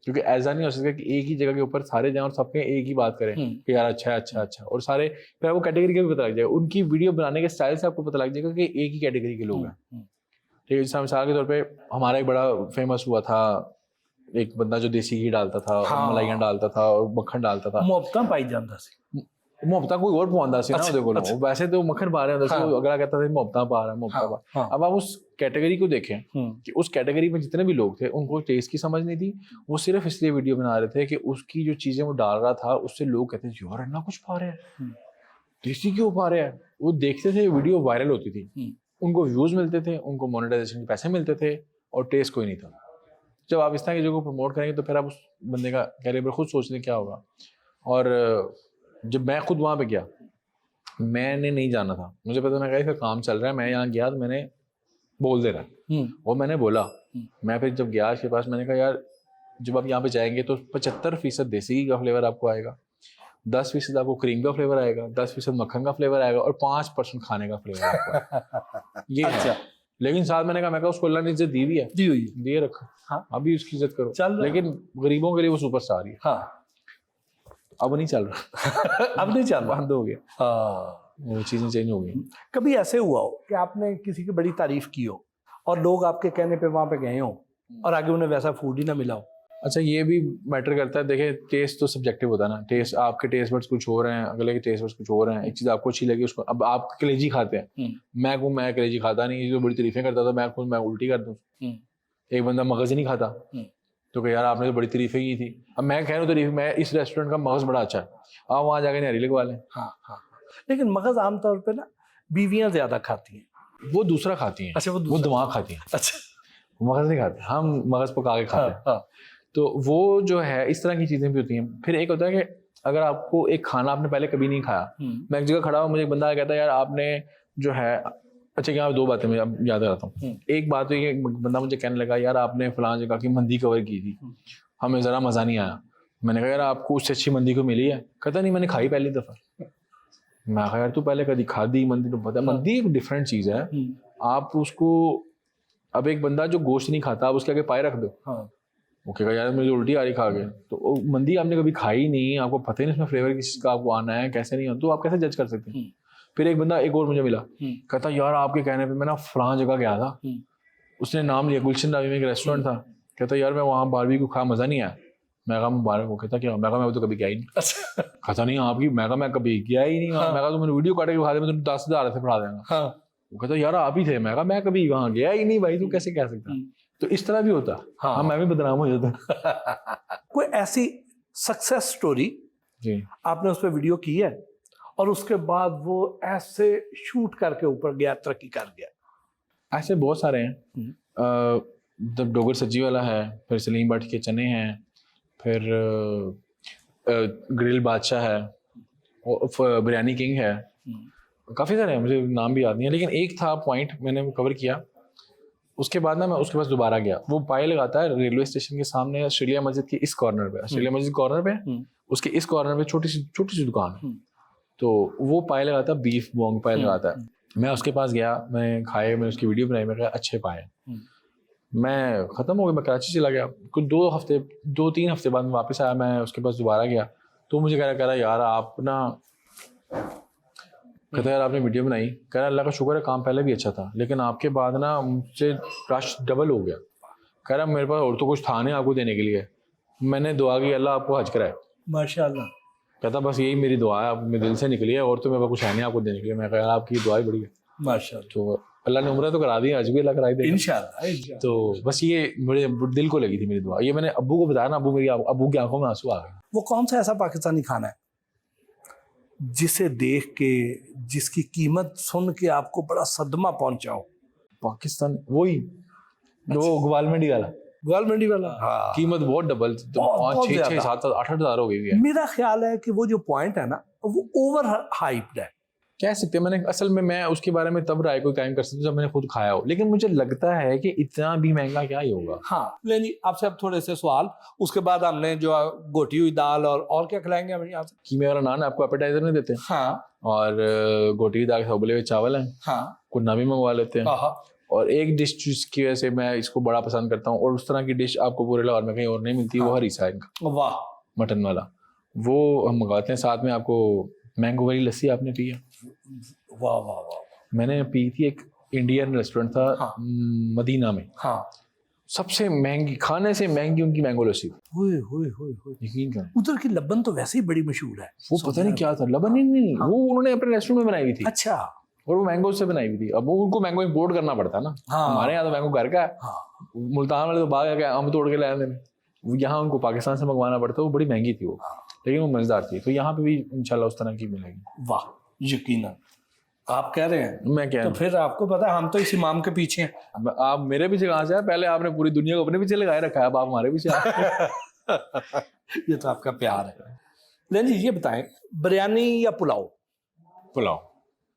S3: क्योंकि ऐसा नहीं हो सकता कि एक ही जगह के ऊपर सारे जाएं और सबके एक ही बात करें कि यार अच्छा है अच्छा अच्छा, और सारे फिर आपको कैटेगरी का भी पता लग जाएगा, उनकी वीडियो बनाने के स्टाइल से आपको पता लग जाएगा कि एक ही कैटेगरी के लोग हैं। ठीक है, जैसे मिसाल के तौर पे हमारा एक बड़ा फेमस हुआ था एक बंदा जो देसी घी डालता था, मलाइयां डालता था और मक्खन डालता था,
S1: मुफ्ता पाई जाता सी,
S3: मुफ्ता कोई और पवांदा सी ना ਉਹਦੇ ਕੋਲੋਂ, वैसे तो मक्खन पा रहे हैं, अगला कहता था मुफ्ता पा रहा है मुफ्ता पा। अब आप उस कैटेगरी को देखें कि उस कैटेगरी में जितने भी लोग थे उनको टेस्ट की समझ नहीं थी, वो सिर्फ इसलिए वीडियो बना रहे थे कि उसकी जो चीजें वो डाल रहा था उससे लोग कहते थे यार इतना कुछ पा रहे हैं, देसी क्यों पा रहे हैं। वो देखते थे, वीडियो वायरल होती थी, उनको व्यूज मिलते थे, उनको मोनेटाइजेशन के पैसे मिलते थे और टेस्ट कोई नहीं था। जब आप इस तरह की जगह को प्रमोट करेंगे तो फिर आप उस बंदे का कैलिबर खुद सोचने क्या होगा। और जब मैं खुद वहाँ पे गया, मैंने नहीं जाना था, मुझे पता मैं कहा काम चल रहा है, मैं यहाँ गया तो मैंने बोल दे रहा और मैंने बोला। मैं फिर जब गया उसके पास, मैंने कहा यार जब आप यहाँ पे जाएंगे तो 75% देसी घी का फ्लेवर आपको आएगा, 10% आपको क्रीम का फ्लेवर आएगा, 10% मक्खन का फ्लेवर आएगा और 5% खाने का फ्लेवर आपको ये अच्छा है। लेकिन साथ मैंने कहा उसको अल्लाह ने इज्जत दी हुई है, दी हुई है, दिए रखा। हाँ, अभी उसकी इज्जत करो, चल लेकिन गरीबों के लिए वो सुपरस्टार है। हाँ, अब नहीं चल रहा अब नहीं चल रहा, बंद हो गया। हाँ, वो चीजें चेंज हो गई।
S1: कभी ऐसे हुआ हो कि आपने किसी की बड़ी तारीफ की हो और लोग आपके कहने पे वहां पे गए हो और आगे उन्हें वैसा फूड ही ना मिला हो?
S3: अच्छा, ये भी मैटर करता है। देखिए, टेस्ट तो सब्जेक्टिव होता है ना, टेस्ट आपके टेस्ट बड्स कुछ हो रहे हैं, अगले के टेस्ट बड्स कुछ हो रहे हैं। एक चीज आपको अच्छी लगी उसको, अब आप कलेजी खाते हैं, मैं कलेजी खाता नहीं, जो बड़ी तारीफें करता था मैं उल्टी कर दूं। एक बंदा मगज नहीं खाता तो कि यार आपने तो बड़ी तारीफें की थी, अब मैं कह रहा हूँ तारीफ, मैं इस रेस्टोरेंट का मगज बड़ा अच्छा है, आप वहाँ जाके नारी लगवा लें।
S1: हाँ हाँ, लेकिन मगज आमतौर पे ना बीवियां ज्यादा खाती हैं,
S3: वो दूसरा खाती हैं।
S1: अच्छा, वो
S3: दिमाग खाती हैं।
S1: अच्छा,
S3: मगज नहीं खाते, हम मगज पका के खाते हैं। हाँ। तो वो जो है इस तरह की चीजें भी होती हैं। फिर एक होता है कि अगर आपको एक खाना आपने पहले कभी नहीं खाया, मैं एक जगह खड़ा हूँ, मुझे एक बंदा कहता है यार आपने जो है, अच्छा क्या, दो बातें मैं अब याद आता हूँ। एक बात तो ये, बंदा मुझे कहने लगा यार आपने फलां जगह की मंदी कवर की थी, हमें जरा मजा नहीं आया। मैंने कहा यार आपको उससे अच्छी मंदी को मिली है? कहता नहीं, मैंने खाई पहली दफा। मैं कहा यार तू पहले कभी खादी मंदी? तो पता, मंदी एक डिफरेंट चीज है। आप उसको, अब एक बंदा जो गोश्त नहीं खाता, आप उसके आगे पाए रख दो, वो कहेगा यार मुझे उल्टी आ रही खा के। तो मंदी आपने कभी खाई नहीं, आपको पता ही नहीं इसमें फ्लेवर किस का आपको आना है, कैसे नहीं, तो आप कैसे जज कर सकते हैं? फिर एक बंदा एक और मुझे मिला, कहता यार आपके कहने पे मैं ना फलां जगह गया था, उसने नाम लिया, गुलशन नामी में एक रेस्टोरेंट था, कहता यार मैं वहाँ बारबेक्यू खाया, मजा नहीं आया। मैं कहा मुबारक हो। कहता क्या? मैं कहा मैं तो कभी गया ही नहीं। कहता नहीं आपकी, मैं कहा मैं कभी गया ही नहीं। मैं कहा तो मैंने वीडियो काट के दिखा दे, मैं तुम्हें 10,000 से पढ़ा देगा। वो कहता यार आप ही थे। मैं कहा मैं कभी वहाँ गया ही नहीं भाई, तू कैसे कह सकता? तो इस तरह भी होता। हाँ, मैं भी बदनाम हो जाता।
S1: कोई ऐसी सक्सेस स्टोरी
S3: जी
S1: आपने उस पर वीडियो की है और उसके बाद वो ऐसे शूट करके ऊपर गया, तरक्की कर गया?
S3: ऐसे बहुत सारे हैं। जब डोगर सज्जी वाला है, फिर सलीम भट्ट के चने हैं, फिर ग्रिल बादशाह है, बिरयानी किंग है, काफ़ी सारे हैं, मुझे नाम भी याद नहीं है। लेकिन एक था पॉइंट मैंने कवर किया, उसके बाद ना मैं उसके पास दोबारा गया। वो पाए लगाता है रेलवे स्टेशन के सामने, ऑस्ट्रेलिया मस्जिद के इस कॉर्नर पे, ऑस्ट्रेलिया मस्जिद कॉर्नर पे, उसके इस कॉर्नर पे छोटी सी दुकान है। तो वो पाए लगाता है, बीफ बोंग पाए लगाता है। मैं उसके पास गया, मैं खाए, मैं उसकी वीडियो बनाई, मैं कहा अच्छे पाए। मैं ख़त्म हो गया, मैं कराची चला गया। कुछ 2-3 हफ्ते बाद मैं वापस आया, मैं उसके पास दोबारा गया, तो मुझे कह रहा यार आप ना, कहता यार आपने वीडियो बनाई, कह रहा अल्लाह का शुक्र है काम पहले भी अच्छा था, लेकिन आपके बाद ना मुझसे रश डबल हो गया। कह रहा मेरे पास और तो कुछ था नहीं आपको देने के लिए, मैंने दुआ की अल्लाह आपको हज कराए।
S1: माशाल्लाह।
S3: कहता बस यही मेरी दुआ है, आप मेरे दिल से निकली है, और तो मेरे पास कुछ है नहीं आपको देने के लिए। मैं कह रहा आपकी दुआ ही बड़ी है।
S1: माशाल्लाह।
S3: तो अल्लाह ने उम्र तो करा दी, आज भी अल्लाह कराई देगा
S1: इंशाल्लाह।
S3: तो बस ये मेरे दिल को लगी थी मेरी दुआ। ये मैंने अब्बू को बताया ना, अब्बू की आंखों में आंसू आ गए।
S1: वो कौन सा ऐसा पाकिस्तानी खाना है जिसे देख के, जिसकी कीमत सुन के आपको बड़ा सदमा पहुंचा हो?
S3: पाकिस्तान वही वो ग्वाल मंडी वाला,
S1: ग्वाल वाला। हाँ।
S3: कीमत बहुत डबल, 5, 6, 7, 8 हज़ार हो गई है।
S1: मेरा ख्याल है कि वो जो पॉइंट है ना, वो ओवर हाइप्ड है,
S3: कह सकते हैं। मैंने असल में मैं उसके बारे में तब राय कोई कायम कर सकता हूँ जब मैंने खुद खाया हो, लेकिन मुझे लगता है कि इतना भी महंगा क्या ही होगा।
S1: हाँ, लेकिन आपसे अब थोड़े से सवाल, उसके बाद हमने जो गोटी हुई दाल और क्या खिलाएंगे हम यहाँ से?
S3: कीमे वाला नान आपको एपेटाइजर में देते हैं।
S1: हाँ।
S3: और गोटी हुई दाल के उबले हुए चावल हैं।
S1: हाँ।
S3: कुन्ना भी मंगवा लेते हैं। और एक डिश जिसकी वजह से मैं इसको बड़ा पसंद करता हूँ, और उस तरह की डिश आपको पूरे लाहौर में कहीं और नहीं मिलती, वो हरीसा है इनका।
S1: वाह,
S3: मटन वाला वो हम मंगाते हैं। साथ में आपको मैंगो वाली लस्सी आपने पी है?
S1: वाह वाह वाह।
S3: मैंने पी थी, एक इंडियन रेस्टोरेंट था
S1: हाँ।
S3: मदीना में,
S1: हाँ,
S3: सबसे महंगी, खाने से महंगी उनकी मैंगो लस्सी।
S1: हुए हुए हुए हुए।
S3: यकीन करें,
S1: उधर की लब्बन तो वैसे ही बड़ी मशहूर है।
S3: वो पता नहीं क्या था, लबन नहीं, वो उन्होंने अपने रेस्टोरेंट में बनाई हुई थी,
S1: अच्छा।
S3: और वो मैंगो से बनाई हुई थी। अब वो उनको मैंगो इंपोर्ट करना पड़ता है ना।
S1: हाँ।
S3: हमारे यहाँ तो मैंगो घर का है।
S1: हाँ।
S3: मुल्तान वाले तो बाग है, आम तोड़ के लाए थे, यहाँ उनको पाकिस्तान से मंगवाना पड़ता है। वो बड़ी महंगी थी वो, लेकिन वो मजेदार थी। तो यहाँ पे भी इंशाल्लाह उस तरह की मिलेगी।
S1: वाह, यकीनन आप कह रहे हैं,
S3: मैं कह रहा
S1: तो फिर आपको पता है हम तो इस इमाम के पीछे हैं।
S3: हूँ, आप मेरे पीछे कहाँ से है? पहले आपने पूरी दुनिया को अपने पीछे लगाए रखा है, अब आप हमारे पीछे आए।
S1: ये तो आपका प्यार है। नहीं जी, ये बताएं, बिरयानी या पुलाव?
S3: पुलाव।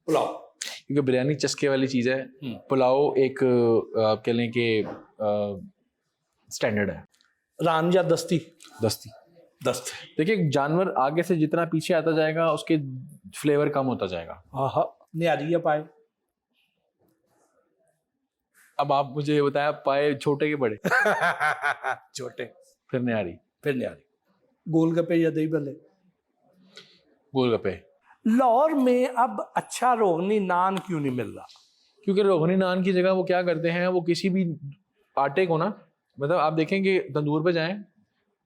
S1: पुलाव,
S3: क्योंकि बिरयानी चस्के वाली चीज़ है, पुलाव एक आप कह लें कि स्टैंडर्ड है।
S1: रान या दस्ती?
S3: दस्ती।
S1: दस्त।
S3: देखिए, जानवर आगे से जितना पीछे आता जाएगा उसके फ्लेवर कम होता जाएगा।
S1: हाँ, न्यारी या पाए?
S3: अब आप मुझे ये बताया, पाए छोटे के बड़े?
S1: छोटे।
S3: फिर न्यारी।
S1: फिर न्यारी। गोलगप्पे या दही भल्ले?
S3: गोलगप्पे।
S1: लाहौर में अब अच्छा रोगनी नान क्यों नहीं मिल रहा?
S3: क्योंकि रोगनी नान की जगह वो क्या करते हैं, वो किसी भी आटे को ना, मतलब आप देखेंगे तंदूर पे जाएं,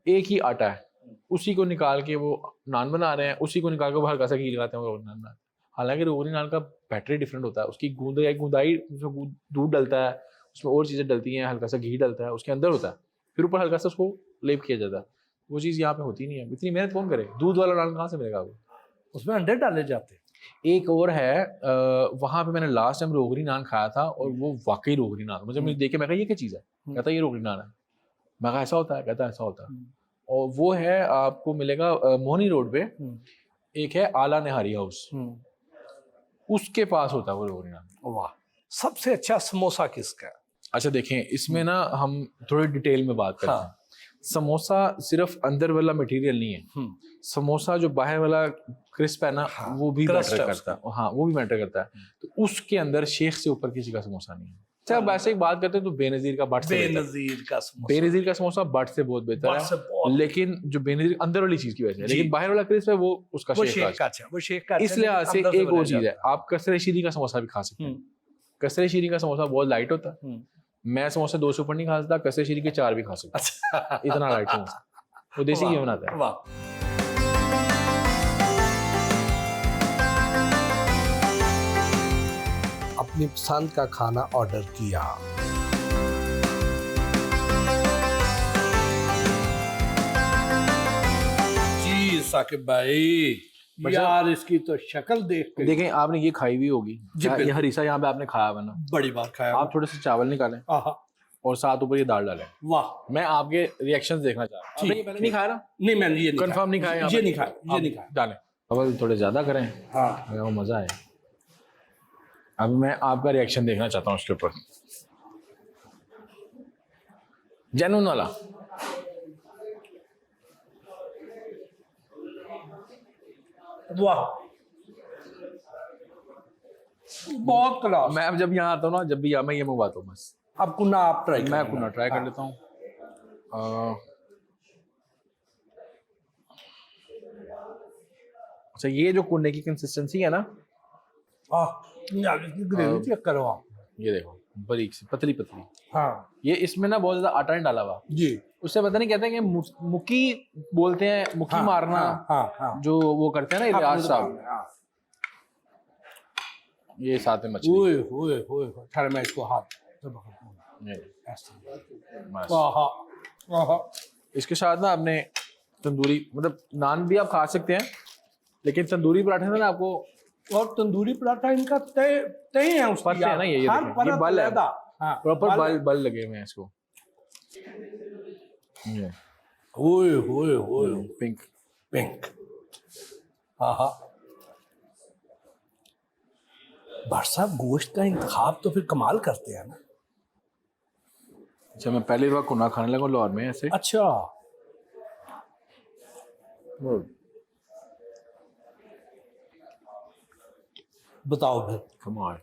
S3: एक ही आटा है, उसी को निकाल के वो नान बना रहे हैं, उसी को निकाल के वो हल्का सा घी लगाते हैं, वो रोगनी नान बनाते हैं। हालांकि रोगनी नान का बैटर डिफरेंट होता है, उसकी गूंदाई, उसमें दूध डलता है, उसमें और चीज़ें डलती हैं, हल्का सा घी डलता है, उसके अंदर होता है, फिर ऊपर हल्का सा उसको लेप किया जाता है। वो चीज़ यहाँ पे होती नहीं है। इतनी मेहनत कौन करे? दूध वाला नान कहाँ से मिलेगा? वो
S1: उसमें अंडे डाले जाते हैं।
S3: एक और है, वहाँ पे मैंने लास्ट टाइम रोगनी नान खाया था, और वो वाकई रोगनी नान, मुझे देख के मैं कहा ये क्या चीज़ है? कहता ये रोगनी नान है। मैं कहा ऐसा होता है? कहता ऐसा होता है। और वो है, आपको मिलेगा मोहनी रोड पे, एक है आला निहारी हाउस, उसके पास होता है वो रोगनी नान।
S1: वाह। सबसे अच्छा समोसा किसका है?
S3: अच्छा देखें, इसमें ना हम थोड़ी डिटेल में बात करते हैं।
S1: हाँ।
S3: समोसा सिर्फ अंदर वाला मटेरियल नहीं है, समोसा जो बाहर वाला क्रिस्प है ना,
S1: हाँ,
S3: वो भी
S1: क्रस्ट
S3: मैटर
S1: है
S3: करता है। हाँ, वो भी मैटर करता है। तो उसके अंदर शेख से ऊपर किसी का समोसा नहीं है। अच्छा, अब ऐसे ही बात करते हैं तो बेनज़ीर का बट से
S1: बेनज़ीर का समोसा।
S3: बेनज़ीर का समोसा बट से बहुत बेहतर
S1: बट से
S3: है,
S1: बहुत
S3: लेकिन जो बेनज़ीर अंदर वाली चीज की वजह से, लेकिन बाहर वाला क्रिस्प है वो उसका
S1: वो
S3: शेख
S1: शेख का अच्छा, वो शेख का अच्छा।
S3: इस लिहाज से
S1: लेकिन अंदर
S3: एक और
S1: बनाया
S3: चीज है,
S1: जाता
S3: आप कसरे शीरी का समोसा भी खा सकते हैं। कसरे शीरी का समोसा बहुत लाइट होता है। मैं समोसा 2 से ऊपर नहीं खा सकता, कसरे शीरी के 4 भी खा सकता।
S1: अच्छा,
S3: इतना लाइट समोसा, वो देसी घी बनाता है।
S1: वाह। अपनी पसंद का खाना ऑर्डर किया, जी साकिब भाई, यार इसकी तो शक्ल देख के
S3: देखें, आपने ये खाई हुई होगी, ये हरीसा यहाँ पे आपने खाया हुआ ना,
S1: बड़ी बार खाया।
S3: आप थोड़े से चावल निकालें और साथ ऊपर ये दाल डालें।
S1: वाह।
S3: मैं आपके रिएक्शंस देखना चाह रहा हूँ। आपने ये पहले नहीं खाया ना?
S1: नहीं, मैंने ये
S3: कंफर्म नहीं खाया?
S1: ये नहीं खाया, ये नहीं खाया।
S3: डालें, अब थोड़े ज्यादा करें,
S1: हाँ,
S3: वो मजा आए। अब मैं आपका रिएक्शन देखना चाहता हूँ उसके ऊपर, जेन्युइन वाला।
S1: वाह, बहुत क्लास।
S3: मैं अब जब यहाँ आता हूँ ना, जब भी यहाँ मैं ये मंगवाता हूँ बस।
S1: अब कुन्ना आप ट्राई,
S3: मैं कुन्ना ट्राई कर लेता हूँ। अच्छा, ये जो कुन्ने की कंसिस्टेंसी है ना,
S1: ग्रेवी चेक करो आप,
S3: ये देखो बारीक सी पतली पतली।
S1: हाँ,
S3: ये इसमें ना बहुत ज्यादा आटा नहीं डाला हुआ
S1: जी।
S3: उससे पता नहीं, कहते हैं कि मुक्की बोलते हैं, मुक्की
S1: हाँ,
S3: मारना।
S1: हाँ, हाँ,
S3: जो वो करते हैं ना इलियास साहब, ये साथ में मछली।
S1: ओए होए होए, ठहर मैं इसको हाथ
S3: इसके साथ ना आपने तंदूरी, मतलब नान भी आप खा सकते हैं, लेकिन तंदूरी पराठे में ना आपको,
S1: और तंदूरी पराठा इनका तय है उस
S3: पत्ते है ना, ये देखिए, ये बल है, प्रॉपर बल लगे हुए हैं इसको।
S1: ओए होए होए,
S3: पिंक
S1: पिंक। हाँ, भाई साहब गोश्त का इंतखाब तो फिर कमाल करते हैं ना।
S3: अच्छा, मैं पहली बार कुना खाने लगा लाहौर में ऐसे।
S1: अच्छा, बताओ फिर।
S3: कमाल।